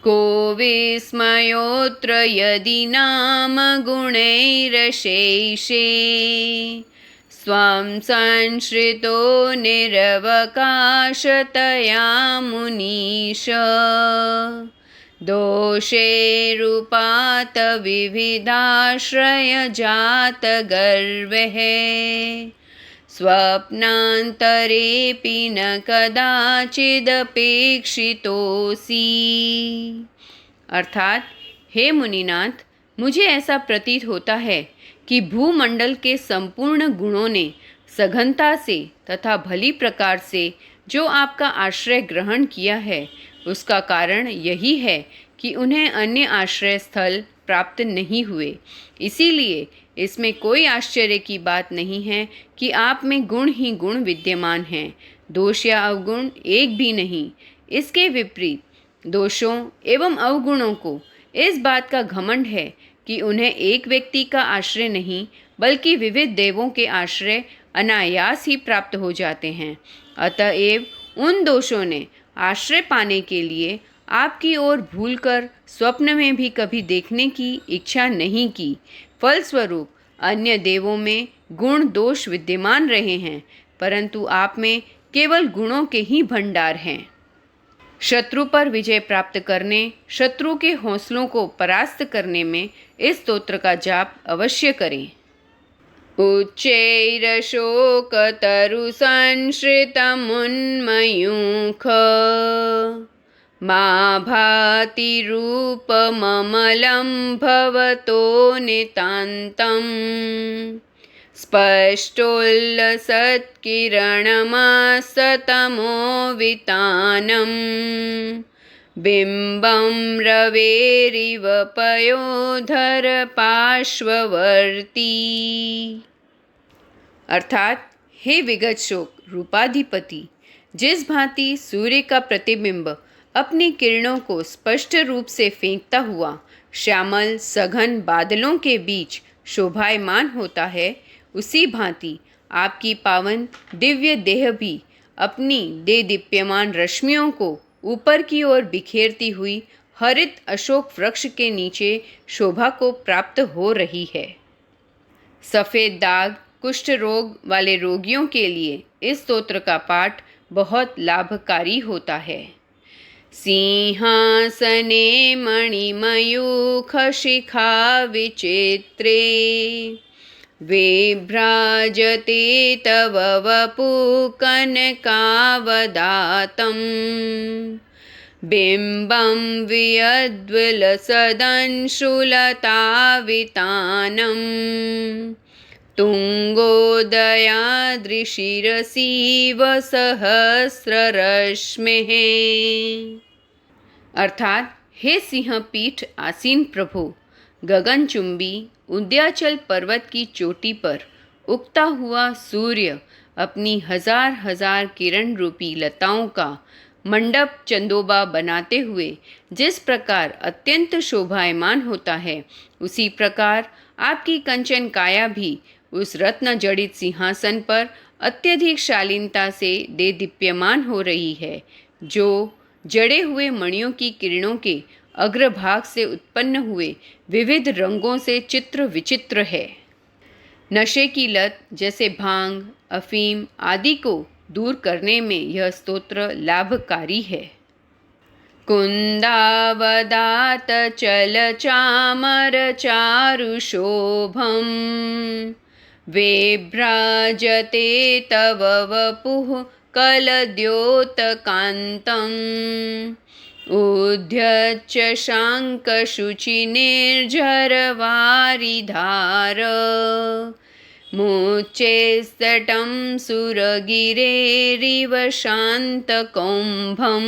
को विस्मयोऽत्र यदि नाम गुणैरशेषे, स्वं संश्रितो निरवकाशतया मुनीश, दोषैरुपात विविधाश्रयजातगर्वः, स्वप्नान्तरेऽपि न कदाचिदपेक्षितोऽसि। अर्थात हे मुनिनाथ, मुझे ऐसा प्रतीत होता है कि भूमंडल के संपूर्ण गुणों ने सघनता से तथा भली प्रकार से जो आपका आश्रय ग्रहण किया है, उसका कारण यही है कि उन्हें अन्य आश्रय स्थल प्राप्त नहीं हुए। इसीलिए इसमें कोई आश्चर्य की बात नहीं है कि आप में गुण ही गुण विद्यमान हैं, दोष या अवगुण एक भी नहीं। इसके विपरीत दोषों एवं अवगुणों को इस बात का घमंड है कि उन्हें एक व्यक्ति का आश्रय नहीं बल्कि विविध देवों के आश्रय अनायास ही प्राप्त हो जाते हैं। अतएव उन दोषों ने आश्रय पाने के लिए आपकी ओर भूलकर स्वप्न में भी कभी देखने की इच्छा नहीं की। फलस्वरूप अन्य देवों में गुण दोष विद्यमान रहे हैं, परंतु आप में केवल गुणों के ही भंडार हैं। शत्रु पर विजय प्राप्त करने, शत्रु के हौसलों को परास्त करने में इस स्तोत्र का जाप अवश्य करें। उच्चैरशोकतरुसंश्रितमुन्मयूख, मा भाति रूपममलं भवतो नितान्तं, स्पष्टोल्लसत्किरणमासतमोवितानं, बिंबं रवेरिव पयोधर पार्श्ववर्ती। अर्थात हे विगत शोक रूपाधिपति, जिस भांति सूर्य का प्रतिबिंब अपनी किरणों को स्पष्ट रूप से फेंकता हुआ श्यामल सघन बादलों के बीच शोभायमान होता है, उसी भांति आपकी पावन दिव्य देह भी अपनी देदीप्यमान रश्मियों को ऊपर की ओर बिखेरती हुई हरित अशोक वृक्ष के नीचे शोभा को प्राप्त हो रही है। सफ़ेद दाग कुष्ठ रोग वाले रोगियों के लिए इस स्तोत्र का पाठ बहुत लाभकारी होता है। सिंहासने मणिमयूख शिखा विचित्रे विभ्राजते तव वपु कनकावदातम् बिंबं वियद्विलसदंशुलतावितानम् तुंगोदयादृशिरसीव सहस्ररश्मिः। अर्थात हे सिंह पीठ आसीन प्रभु, गगनचुंबी उद्याचल पर्वत की चोटी पर उगता हुआ सूर्य अपनी हजार हजार किरण रूपी लताओं का मंडप चंदोबा बनाते हुए जिस प्रकार अत्यंत शोभायमान होता है, उसी प्रकार आपकी कंचन काया भी उस रत्न जड़ित सिंहासन पर अत्यधिक शालीनता से देदीप्यमान हो रही है, जो जड़े हुए मणियों की किरणों के अग्रभाग से उत्पन्न हुए विविध रंगों से चित्र विचित्र है। नशे की लत जैसे भांग, अफीम आदि को दूर करने में यह स्तोत्र लाभकारी है। कुंदावदात चल चामर चारुशोभम विभ्राजते तव वपुः कलद्योतकान्तम् उद्यच्च शाङ्कशुचिनिर्झरवारिधार मुच्चैस्तटं सुरगिरेरिव शान्तकौम्भम्।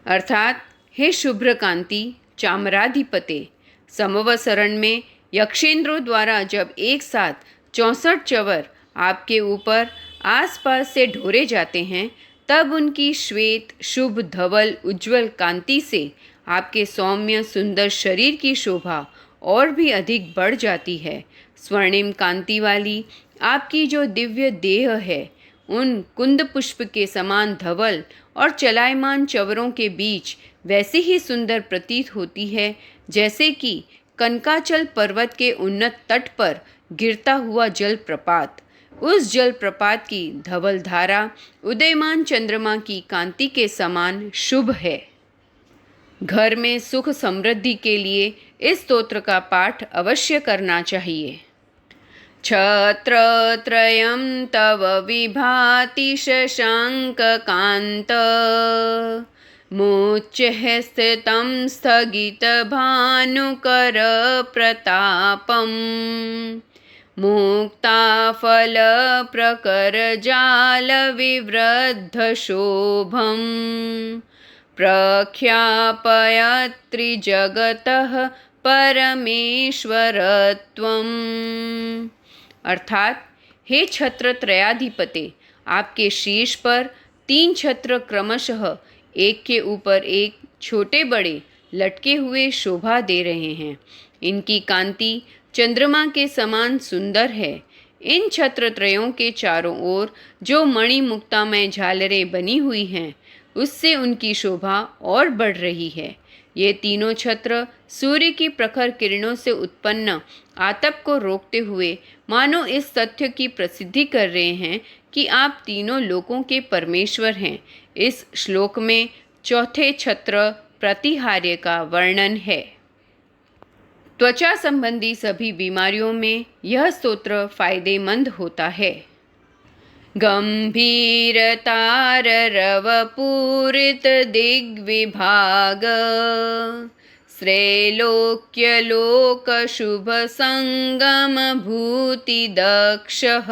अर्थात हे शुभ्र कांति चामराधिपते, समवसरण में यक्षेंद्रों द्वारा जब एक साथ 64 चवर आपके ऊपर आसपास से ढोरे जाते हैं, तब उनकी श्वेत शुभ धवल उज्ज्वल कांति से आपके सौम्य सुंदर शरीर की शोभा और भी अधिक बढ़ जाती है। स्वर्णिम कांति वाली आपकी जो दिव्य देह है, उन कुंद पुष्प के समान धवल और चलायमान चवरों के बीच वैसे ही सुंदर प्रतीत होती है जैसे कि कनकाचल पर्वत के उन्नत तट पर गिरता हुआ जल प्रपात। उस जल प्रपात की धवल धारा उदयमान चंद्रमा की कांति के समान शुभ है। घर में सुख समृद्धि के लिए इस स्तोत्र का पाठ अवश्य करना चाहिए। छत्रत्रयं तव विभाति शशांककांत मुच्चैः स्थितं स्थगितभानुकर प्रतापम् मुक्ताफलप्रकरजालविवृद्धशोभम् प्रख्यापयत्रिजगतः परमेश्वरत्वम्। अर्थात हे छत्र त्रयाधिपते, आपके शीर्ष पर 3 छत्र क्रमशः एक के ऊपर एक छोटे बड़े लटके हुए शोभा दे रहे हैं। इनकी कांति चंद्रमा के समान सुंदर है। इन छत्रत्रयों के चारों ओर जो मणि मुक्तामय झालरें बनी हुई हैं, उससे उनकी शोभा और बढ़ रही है। ये तीनों छत्र सूर्य की प्रखर किरणों से उत्पन्न आतप को रोकते हुए मानो इस तथ्य की प्रसिद्धि कर रहे हैं कि आप तीनों लोकों के परमेश्वर हैं। इस श्लोक में चौथे छत्र प्रतिहार्य का वर्णन है। त्वचा संबंधी सभी बीमारियों में यह स्तोत्र फायदेमंद होता है। गंभीरताररवपूरित दिग्विभाग श्रेलोक्यलोक शुभ संगम भूति दक्षः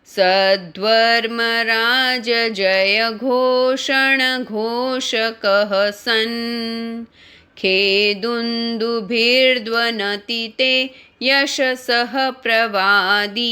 सद्वर्मराज जय घोषण घोषकः सन् खेदुन्दुभिर्ध्वनति ते यशसः प्रवादी।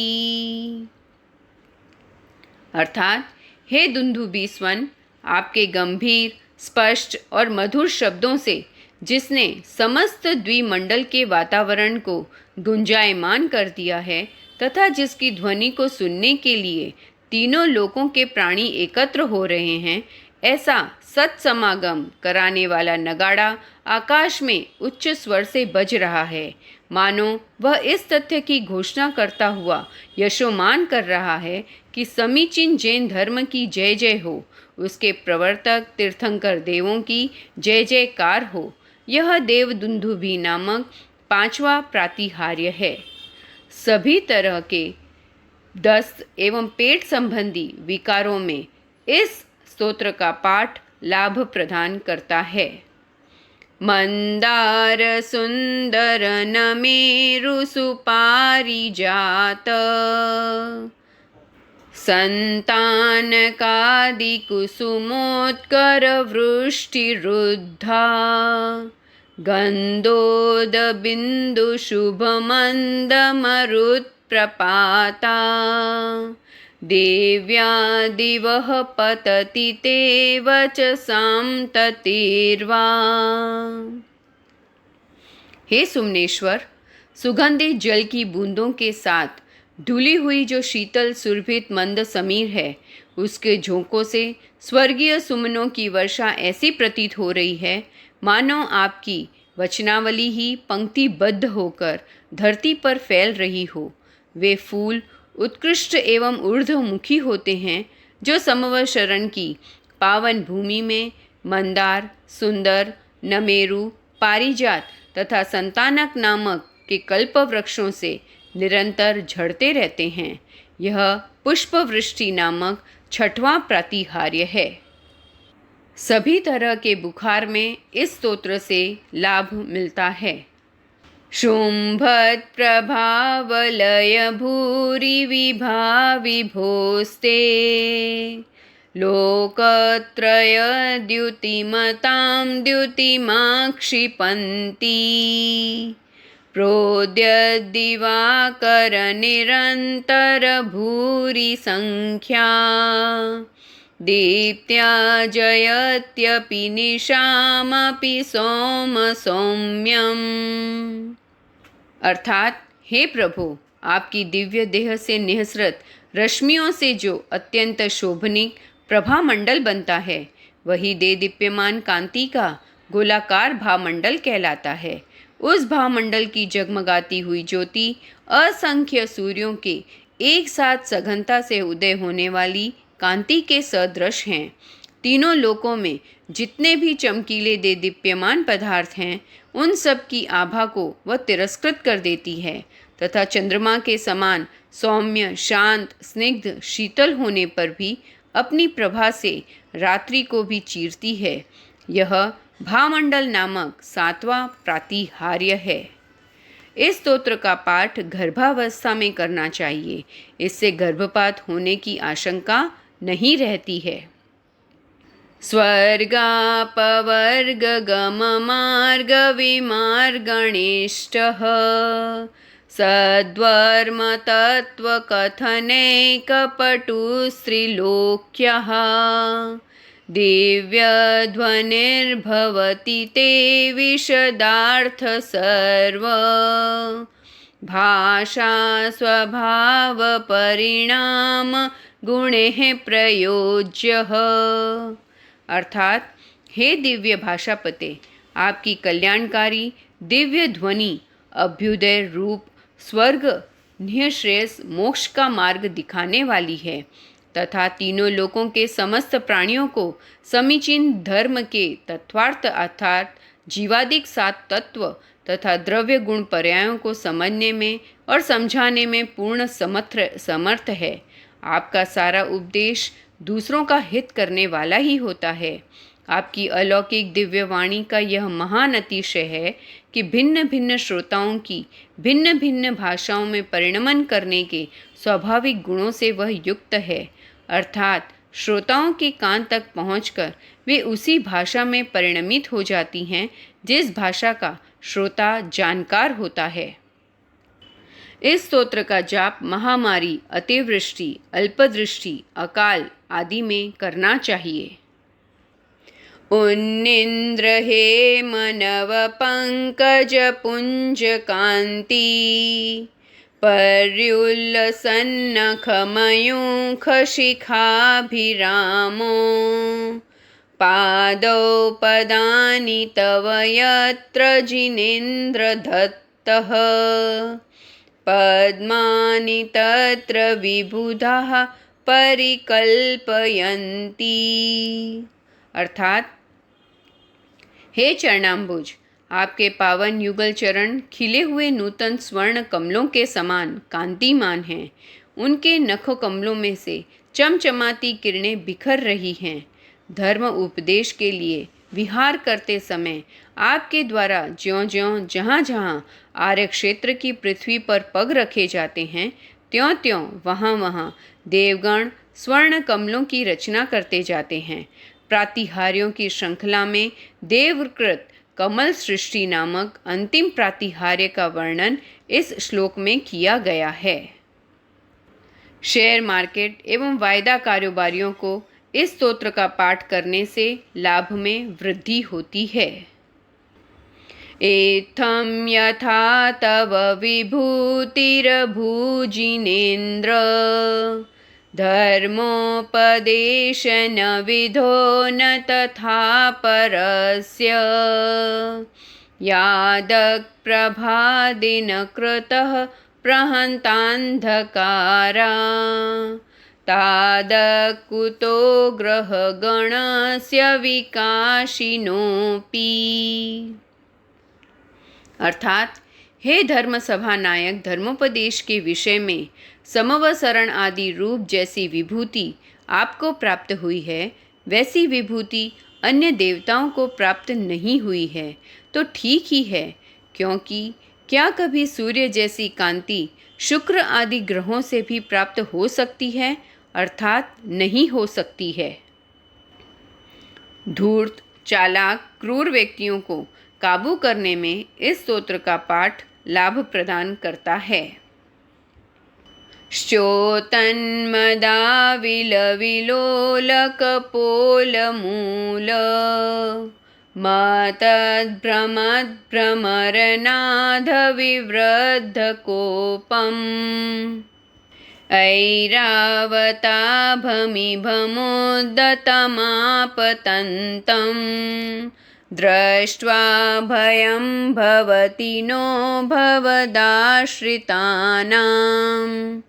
अर्थात हे दुंदुभि स्वन, आपके गंभीर, स्पष्ट और मधुर शब्दों से जिसने समस्त द्विमंडल के वातावरण को गुंजायमान कर दिया है तथा जिसकी ध्वनि को सुनने के लिए तीनों लोकों के प्राणी एकत्र हो रहे हैं, ऐसा सत्समागम कराने वाला नगाड़ा आकाश में उच्च स्वर से बज रहा है, मानो वह इस तथ्य की घोषणा करता हुआ यशोमान कर रहा है कि समीचीन जैन धर्म की जय जय हो, उसके प्रवर्तक तीर्थंकर देवों की जय जयकार हो। यह देव दुंदुभि नामक 5वां प्रातिहार्य है। सभी तरह के दस्त एवं पेट संबंधी विकारों में इस स्तोत्र का पाठ लाभ प्रदान करता है। मंदार सुंदर नमेरु सुपारिजात संतानकादि कुसुमोत्कर वृष्टिरुद्धा गन्धोदबिन्दु शुभमन्दमरुत्प्रपाता देव्या दिवः पतति ते वचसां ततिर्वा। हे सुमनेश्वर, सुगंधित जल की बूंदों के साथ धुली हुई जो शीतल सुरभित मंद समीर है, उसके झोंकों से स्वर्गीय सुमनों की वर्षा ऐसी प्रतीत हो रही है मानो आपकी वचनावली ही पंक्तिबद्ध होकर धरती पर फैल रही हो। वे फूल उत्कृष्ट एवं ऊर्ध्वमुखी होते हैं जो समव शरण की पावन भूमि में मंदार, सुंदर, नमेरु, पारिजात तथा संतानक नामक के कल्प वृक्षों से निरंतर झड़ते रहते हैं। यह पुष्पवृष्टि नामक 6वां प्रातिहार्य है। सभी तरह के बुखार में इस स्तोत्र से लाभ मिलता है। शुंभत् प्रभावलय भूरि विभोस्ते लोकत्रय द्युतिमतां द्युतिमा क्षिपन्ति प्रोद्यद्दिवाकर निरन्तर भूरि संख्या दीप्त्या जयत्यपि निशामपि सोम सौम्यम्। अर्थात हे प्रभु, आपकी दिव्य देह से निःसृत रश्मियों से जो अत्यंत शोभनीक प्रभामंडल बनता है, वही देदीप्यमान कांति का गोलाकार भामंडल कहलाता है। उस भामंडल की जगमगाती हुई ज्योति असंख्य सूर्यों के एक साथ सघनता से उदय होने वाली कांति के सदृश हैं। तीनों लोकों में जितने भी चमकीले देदीप्यमान पदार्थ हैं, उन सब की आभा को वह तिरस्कृत कर देती है तथा चंद्रमा के समान सौम्य, शांत, स्निग्ध, शीतल होने पर भी अपनी प्रभा से रात्रि को भी चीरती है। यह भामंडल नामक 7वां प्रातिहार्य है। इस स्तोत्र का पाठ गर्भावस्था में करना चाहिए, इससे गर्भपात होने की आशंका नहीं रहती है। स्वर्गापवर्ग गम मार्ग विमार्गणिष्टः सद्वर्म तत्व कथनैकपटुस्त्रिलोक्यः दिव्यध्वनिर्भवति ते विशदार्थ सर्व भाषा स्वभाव परिणाम गुणेः प्रयोज्यः। अर्थात हे दिव्य भाषापते, आपकी कल्याणकारी दिव्य ध्वनि अभ्युदय रूप स्वर्ग निःश्रेयस मोक्ष का मार्ग दिखाने वाली है तथा तीनों लोकों के समस्त प्राणियों को समीचीन धर्म के तत्वार्थ अर्थात जीवादिक 7 तत्व तथा द्रव्य गुण पर्यायों को समझने में और समझाने में पूर्ण समर्थ है। आपका सारा उपदेश दूसरों का हित करने वाला ही होता है। आपकी अलौकिक दिव्य वाणी का यह महान अतिशय है कि भिन्न भिन्न श्रोताओं की भिन्न भिन्न भाषाओं में परिणमन करने के स्वाभाविक गुणों से वह युक्त है, अर्थात श्रोताओं के कान तक पहुंचकर वे उसी भाषा में परिणमित हो जाती हैं जिस भाषा का श्रोता जानकार होता है। इस स्तोत्र का जाप महामारी, अतिवृष्टि, अल्पदृष्टि, अकाल आदि में करना चाहिए। उन्निन्द्र हे मनव पंकज पुंज कांति, पर्युल्लसन्नख मयूख शिखाभिरामो, पादौ पदानि तव यत्र जिनेन्द्र दत्तः, पद्मानि तत्र विबुधाः परिकल्पयन्ति। अर्थात, हे चरणाम्बुज, आपके पावन युगल चरण खिले हुए नूतन स्वर्ण कमलों के समान कांतिमान हैं। उनके नखों कमलों में से चमचमाती किरणें बिखर रही हैं। धर्म उपदेश के लिए विहार करते समय आपके द्वारा ज्यों-ज्यों जहाँ-जहाँ आर्य क्षेत्र की पृथ्वी पर पग रखे जाते हैं, त्यों-त्यों वहाँ-वहाँ देवगण स्वर्ण कमलों की रचना करते जाते हैं। प्रातिहार्यों की श्रृंखला में देवकृत कमल सृष्टि नामक अंतिम प्रातिहार्य का वर्णन इस श्लोक में किया गया है। शेयर मार्केट एवं वायदा कारोबारियों को इस स्तोत्र का पाठ करने से लाभ में वृद्धि होती है। एत्थं यथा तव विभूतिरभुजिनेन्द्र, धर्मोपदेश न विधो न तथा परस्य, यादक् प्रभादिनकृतः प्रहन्तान्धकारा, तादक् कुतो ग्रहगणस्य विकाशिनोऽपि। अर्थात, हे धर्म सभा नायक, धर्मोपदेश के विषय में समवसरण आदि रूप जैसी विभूति आपको प्राप्त हुई है, वैसी विभूति अन्य देवताओं को प्राप्त नहीं हुई है तो ठीक ही है, क्योंकि क्या कभी सूर्य जैसी कांति शुक्र आदि ग्रहों से भी प्राप्त हो सकती है? अर्थात नहीं हो सकती है। धूर्त, चालाक, क्रूर व्यक्तियों को काबू करने में इस स्तोत्र का पाठ लाभ प्रदान करता है। श्चोतन्मदाविलविलोलकपोलमूल, मतद्भ्रमद्भ्रमरनादविवृद्धकोपम्, ऐरावताभमिभमुद्दतमापतन्तं, दृष्ट्वा भयं भवति नो भवदाश्रितानाम्।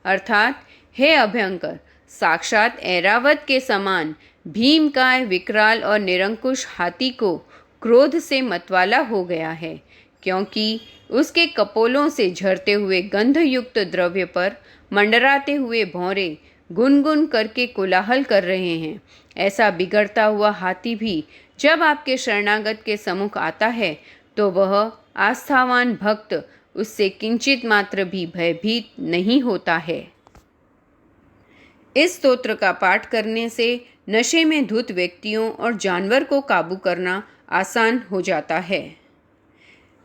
अर्थात, हे अभयंकर, साक्षात ऐरावत के समान भीमकाय विकराल और निरंकुश हाथी को क्रोध से मतवाला हो गया है, क्योंकि उसके कपोलों से झरते हुए गंधयुक्त द्रव्य पर मंडराते हुए भौरे गुनगुन करके कोलाहल कर रहे हैं। ऐसा बिगड़ता हुआ हाथी भी जब आपके शरणागत के सम्मुख आता है तो वह आस्थावान भक्त उससे किंचित मात्र भी भयभीत नहीं होता है। इस स्तोत्र का पाठ करने से नशे में धुत व्यक्तियों और जानवर को काबू करना आसान हो जाता है।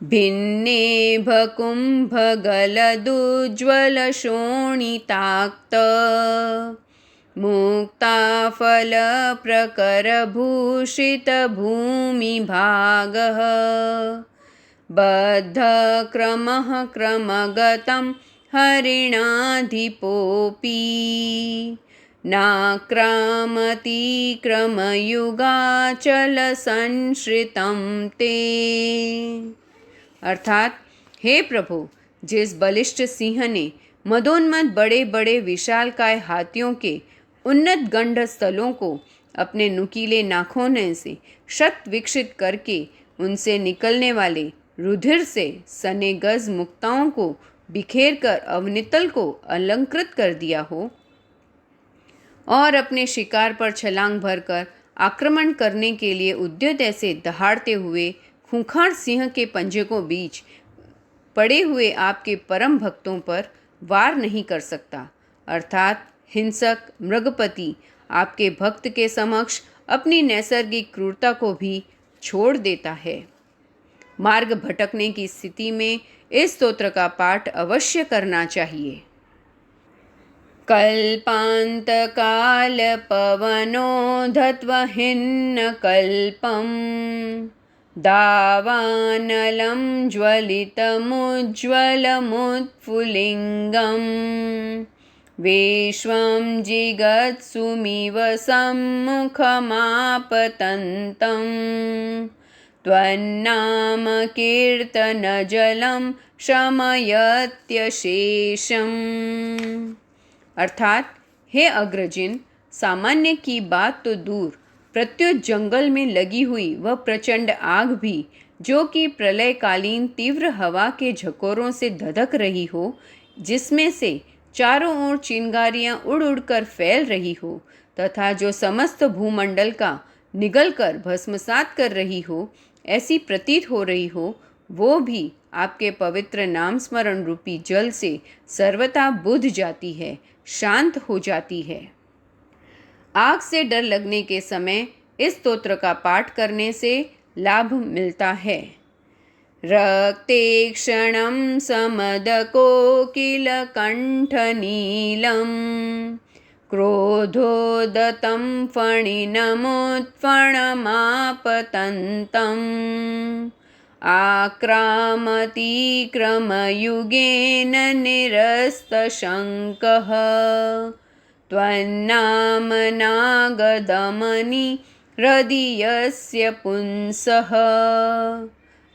भिन्नेभ कुम्भगलदुज्ज्वल शोणिताक्त, मुक्ताफल प्रकरभूषित भूमिभागः, बद्ध क्रमः क्रमगतं हरिणाधिपोऽपि, नाक्रामति क्रमयुगाचल संश्रितं ते। अर्थात, हे प्रभु, जिस बलिष्ठ सिंह ने मदोन्मत्त बड़े बड़े विशालकाय हाथियों के उन्नत गंड स्थलों को अपने नुकीले नाखूनों से शत विकसित करके उनसे निकलने वाले रुधिर से सने गज मुक्ताओं को बिखेर कर अवनितल को अलंकृत कर दिया हो, और अपने शिकार पर छलांग भरकर आक्रमण करने के लिए उद्यत ऐसे दहाड़ते हुए खूंखार सिंह के पंजे को बीच पड़े हुए आपके परम भक्तों पर वार नहीं कर सकता, अर्थात हिंसक मृगपति आपके भक्त के समक्ष अपनी नैसर्गिक क्रूरता को भी छोड़ देता है। मार्ग भटकने की स्थिति में इस स्तोत्र का पाठ अवश्य करना चाहिए। कल्पान्तकाल पवनोधत्वहिन्न कल्पम् दावानलं ज्वलितमुज्ज्वलमुत्फुल्लिङ्गम् विश्वं जिगत्सुमिव सम्मुखमापतन्तम् त्वन्नाम कीर्तनजलं शमयत्यशेषम्। अर्थात हे अग्रजिन, सामान्य की बात तो दूर, प्रत्युत जंगल में लगी हुई वह प्रचंड आग भी, जो कि प्रलयकालीन तीव्र हवा के झकोरों से धधक रही हो, जिसमें से चारों ओर चिंगारियां उड़ उड़कर फैल रही हो तथा जो समस्त भूमंडल का निगलकर भस्मसात कर रही हो, ऐसी प्रतीत हो रही हो, वो भी आपके पवित्र नाम स्मरण रूपी जल से सर्वथा बुझ जाती है, शांत हो जाती है। आग से डर लगने के समय इस स्तोत्र का पाठ करने से लाभ मिलता है। रक्ते क्षणं समदकोकिलकण्ठनीलं क्रोधोदतं फणिनमुत्फणमापतन्तम् आक्रामतीक्रमयुगेन निरस्तशङ्कः त्वन्नामनागदमनि हृदयस्य पुंसः।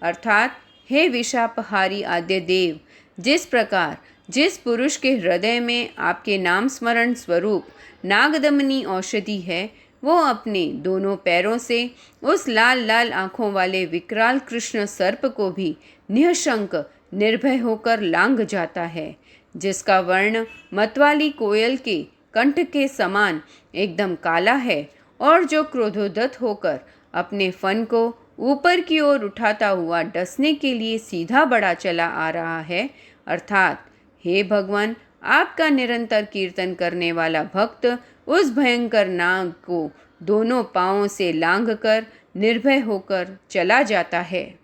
अर्थात हे विषापहारी आद्य देव, जिस प्रकार जिस पुरुष के हृदय में आपके नाम स्मरण स्वरूप नागदमनी औषधि है, वो अपने दोनों पैरों से उस लाल लाल आँखों वाले विकराल कृष्ण सर्प को भी निःशंक निर्भय होकर लांघ जाता है, जिसका वर्ण मतवाली कोयल के कंठ के समान एकदम काला है और जो क्रोधोदत होकर अपने फन को ऊपर की ओर उठाता हुआ डसने के लिए सीधा बढ़ा चला आ रहा है। अर्थात हे भगवान, आपका निरंतर कीर्तन करने वाला भक्त उस भयंकर नाग को दोनों पांवों से लांघकर निर्भय होकर चला जाता है।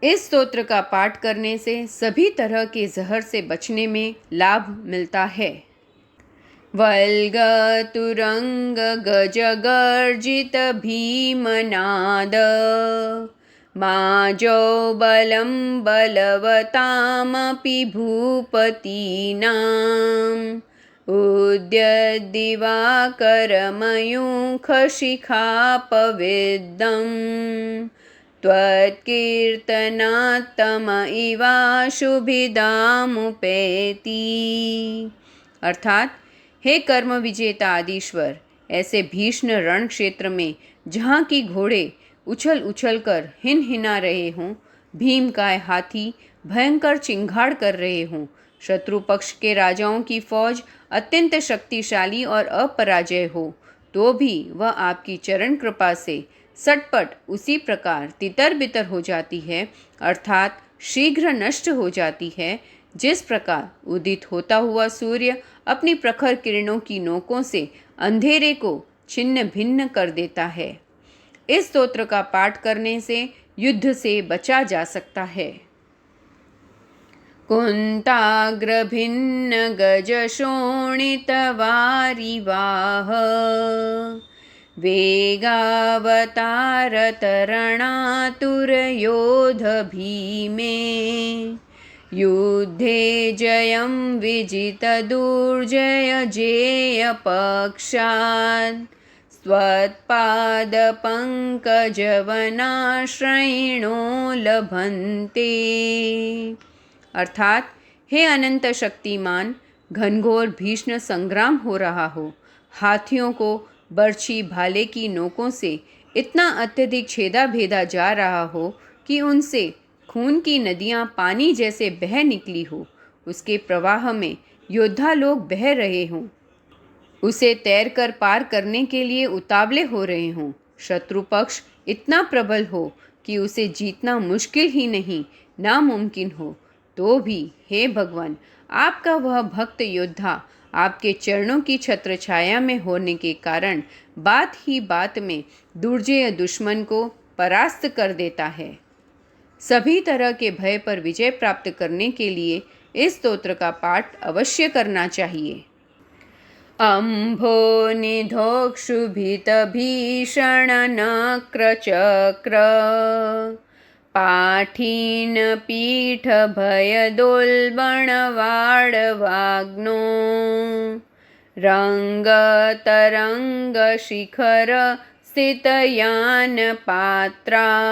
इस स्तोत्र का पाठ करने से सभी तरह के जहर से बचने में लाभ मिलता है। वल्गतुरंग गजगर्जित भीमनाद माजो बलं बलवतामपि भूपतीनाम् उद्यद्दिवाकरमयूखशिखापविद्धं त्वत्कीर्तनात्तम इवाशुभिदामुपेति। अर्थात हे कर्म विजेता आदिश्वर, ऐसे भीषण रण क्षेत्र में जहाँ की घोड़े उछल उछल कर हिन हिना रहे हों, भीमकाय हाथी भयंकर चिंगाड़ कर रहे हों, शत्रु पक्ष के राजाओं की फौज अत्यंत शक्तिशाली और अपराजय हो, तो भी वह आपकी चरण कृपा से सटपट उसी प्रकार तितर बितर हो जाती है, अर्थात शीघ्र नष्ट हो जाती है, जिस प्रकार उदित होता हुआ सूर्य अपनी प्रखर किरणों की नोकों से अंधेरे को छिन्न भिन्न कर देता है। इस स्तोत्र का पाठ करने से युद्ध से बचा जा सकता है। कुंताग्रभिन्न गज शोणित वारिवाह वेगावतार तरणातुर योध भीमे युद्धे जयं विजित दुर्जय जेय पक्षात् स्वत्पादपङ्कजवनाश्रयिणो लभन्ते। अर्थात हे अनंत शक्तिमान, घनघोर भीषण संग्राम हो रहा हो, हाथियों को बर्छी भाले की नोकों से इतना अत्यधिक छेदा भेदा जा रहा हो कि उनसे खून की नदियां पानी जैसे बह निकली हो, उसके प्रवाह में योद्धा लोग बह रहे हों, उसे तैरकर पार करने के लिए उतावले हो रहे हों, शत्रु पक्ष इतना प्रबल हो कि उसे जीतना मुश्किल ही नहीं नामुमकिन हो, तो भी हे भगवान, आपका वह भक्त योद्धा आपके चरणों की छत्र छाया में होने के कारण बात ही बात में दुर्जय दुश्मन को परास्त कर देता है। सभी तरह के भय पर विजय प्राप्त करने के लिए इस स्तोत्र का पाठ अवश्य करना चाहिए। अम्भो निधोक्षुभितभीषण नक्रचक्र पाठीन पीठ भयदोल्बणवाडवाग्नो रंगतरंग शिखर स्थितयान पात्रा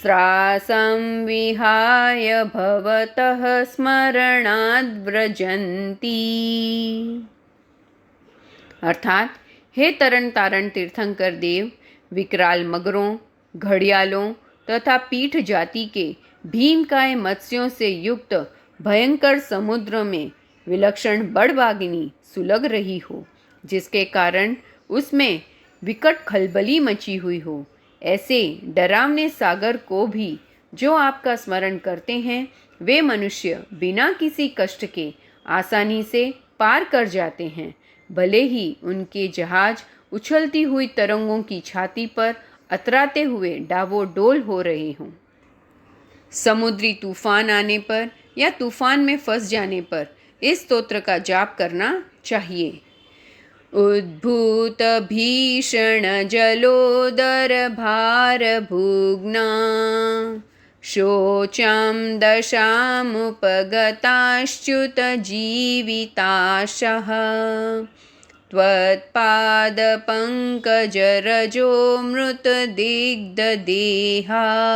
स्रासं विहाय भवतः स्मरणाद् व्रजन्ती। अर्थात, हे तरन तारण तीर्थंकर देव, विकराल मगरों, घड़ियालों तथा पीठ जाति के भीमकाय मत्स्यों से युक्त भयंकर समुद्र में विलक्षण बड़वागिनी सुलग रही हो, जिसके कारण उसमें विकट खलबली मची हुई हो, ऐसे डरावने सागर को भी जो आपका स्मरण करते हैं, वे मनुष्य बिना किसी कष्ट के आसानी से पार कर जाते हैं, भले ही उनके जहाज उछलती हुई तरंगों की छाती पर अतराते हुए डावाडोल हो रहे हों। समुद्री तूफान आने पर या तूफान में फंस जाने पर इस स्तोत्र का जाप करना चाहिए। उद्भूत भीषण जलोदर भार भुग्ना शोचां दशामुपगताश्च्युत जीविताशः त्वत्पादपङ्कजरजो मृतदिग्धदेहा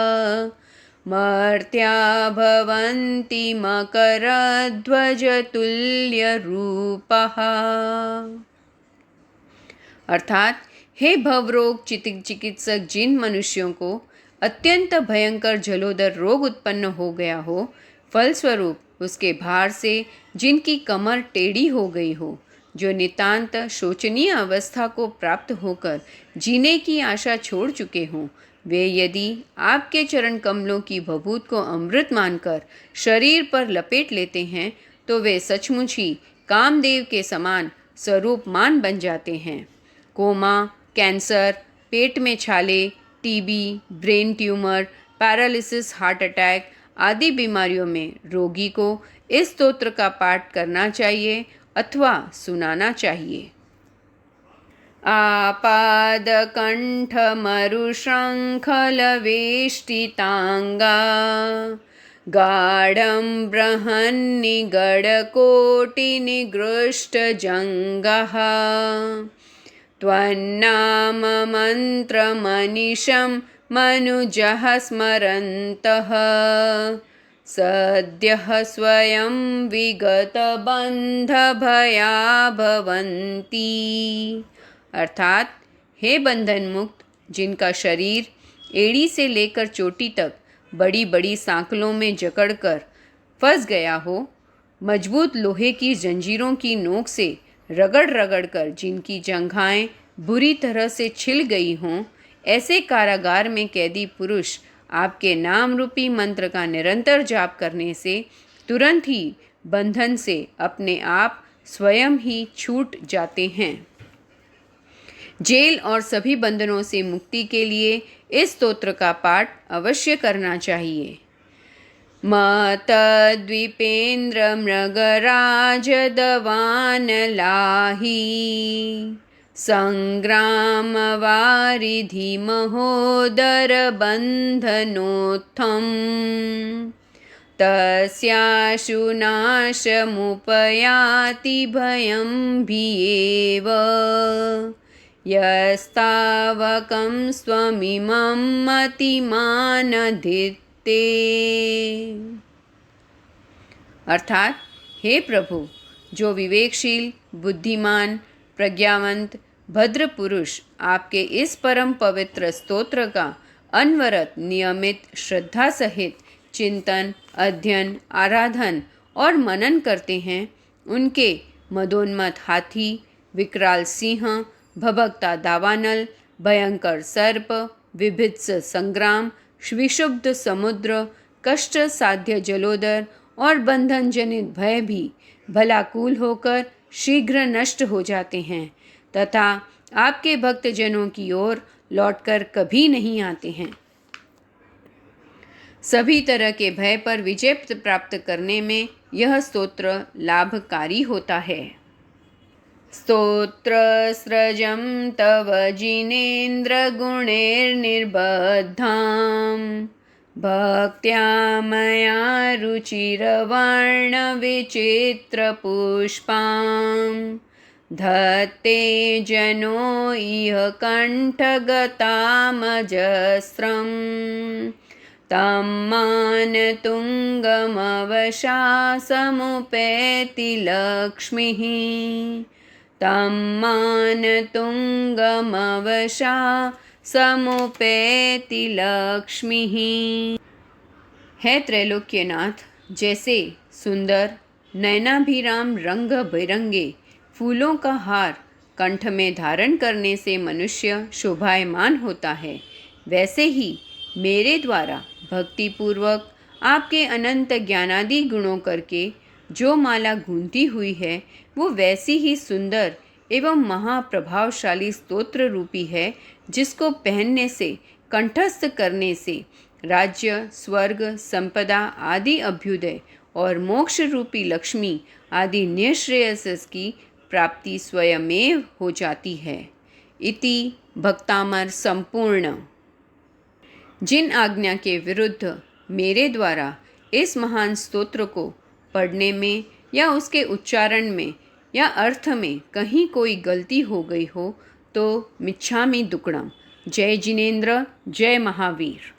मर्त्या भवन्ति मकरध्वजतुल्यरूपः। अर्थात, हे भवरोग चिकित्सक, जिन मनुष्यों को अत्यंत भयंकर जलोदर रोग उत्पन्न हो गया हो, फलस्वरूप उसके भार से जिनकी कमर टेढ़ी हो गई हो, जो नितांत शोचनीय अवस्था को प्राप्त होकर जीने की आशा छोड़ चुके हों, वे यदि आपके चरण कमलों की भभूत को अमृत मानकर शरीर पर लपेट लेते हैं, तो वे सचमुच ही कामदेव के समान स्वरूपमान बन जाते हैं। कोमा, कैंसर, पेट में छाले, TB, brain tumour, paralysis, heart attack आदि बीमारियों में रोगी को इस स्तोत्र का पाठ करना चाहिए अथवा सुनाना चाहिए। आपादकण्ठमरुशृङ्खलवेष्टिताङ्गा गाढं बृहन्निगडकोटिनिगृष्टजङ्गः त्वन्नाममन्त्रमनिशं मनुजः स्मरन्तः सद्यः स्वयं विगतबन्धभया भवन्ति। अर्थात, हे बंधन मुक्त, जिनका शरीर एड़ी से लेकर चोटी तक बड़ी बड़ी सांकलों में जकड़कर फंस गया हो, मजबूत लोहे की जंजीरों की नोक से रगड़ रगड़ कर जिनकी जंघाएं बुरी तरह से छिल गई हों, ऐसे कारागार में कैदी पुरुष आपके नाम रूपी मंत्र का निरंतर जाप करने से तुरंत ही बंधन से अपने आप स्वयं ही छूट जाते हैं। जेल और सभी बंधनों से मुक्ति के लिए इस स्तोत्र का पाठ अवश्य करना चाहिए। मतद्वीपेन्द्र मृगराज दवान लाही संग्राम वारिधि महोदर बंधनोत्थम तस्याशु नाशमुपयाति भयं भीएव यस्तावकं स्वमिमं मतिमानधित्ते। अर्थात, हे प्रभु, जो विवेकशील, बुद्धिमान, प्रज्ञावंत, भद्र पुरुष आपके इस परम पवित्र स्तोत्र का अनवरत नियमित श्रद्धा सहित चिंतन, अध्ययन, आराधन और मनन करते हैं, उनके मदोन्मत्त हाथी विकराल सिंह, भभकता दावानल, भयंकर सर्प, विभत्स संग्राम, विक्षुब्ध समुद्र, कष्ट साध्य जलोदर और बंधन जनित भय भी भलाकूल होकर शीघ्र नष्ट हो जाते हैं तथा आपके भक्तजनों की ओर लौटकर कभी नहीं आते हैं। सभी तरह के भय पर विजय प्राप्त करने में यह स्तोत्र लाभकारी होता है। स्तोत्रस्रजं तव जिनेन्द्र गुणैर्निर्बद्धां भक्त्या मया रुचिरवर्णविचित्रपुष्पां धत्ते जनो इह कण्ठगतामजस्रम् तं मानतुङ्गमवशासमुपैति लक्ष्मीः तं मानतुङ्गमवशासमुपैति लक्ष्मीः। है त्रैलोक्यनाथ, जैसे सुंदर नयनाभिराम रंग बिरंगे फूलों का हार कंठ में धारण करने से मनुष्य शोभायमान होता है, वैसे ही मेरे द्वारा भक्तिपूर्वक आपके अनंत ज्ञानादि गुणों करके जो माला गूंथी हुई है वो वैसी ही सुंदर एवं महाप्रभावशाली स्तोत्र रूपी है, जिसको पहनने से, कंठस्थ करने से राज्य, स्वर्ग, संपदा आदि अभ्युदय और मोक्ष रूपी लक्ष्मी आदि निःश्रेयस की प्राप्ति स्वयमेव हो जाती है। इति भक्तामर संपूर्ण। जिन आज्ञा के विरुद्ध मेरे द्वारा इस महान स्तोत्र को पढ़ने में या उसके उच्चारण में या अर्थ में कहीं कोई गलती हो गई हो तो मिच्छामि दुक्कडम। जय जिनेन्द्र, जय महावीर।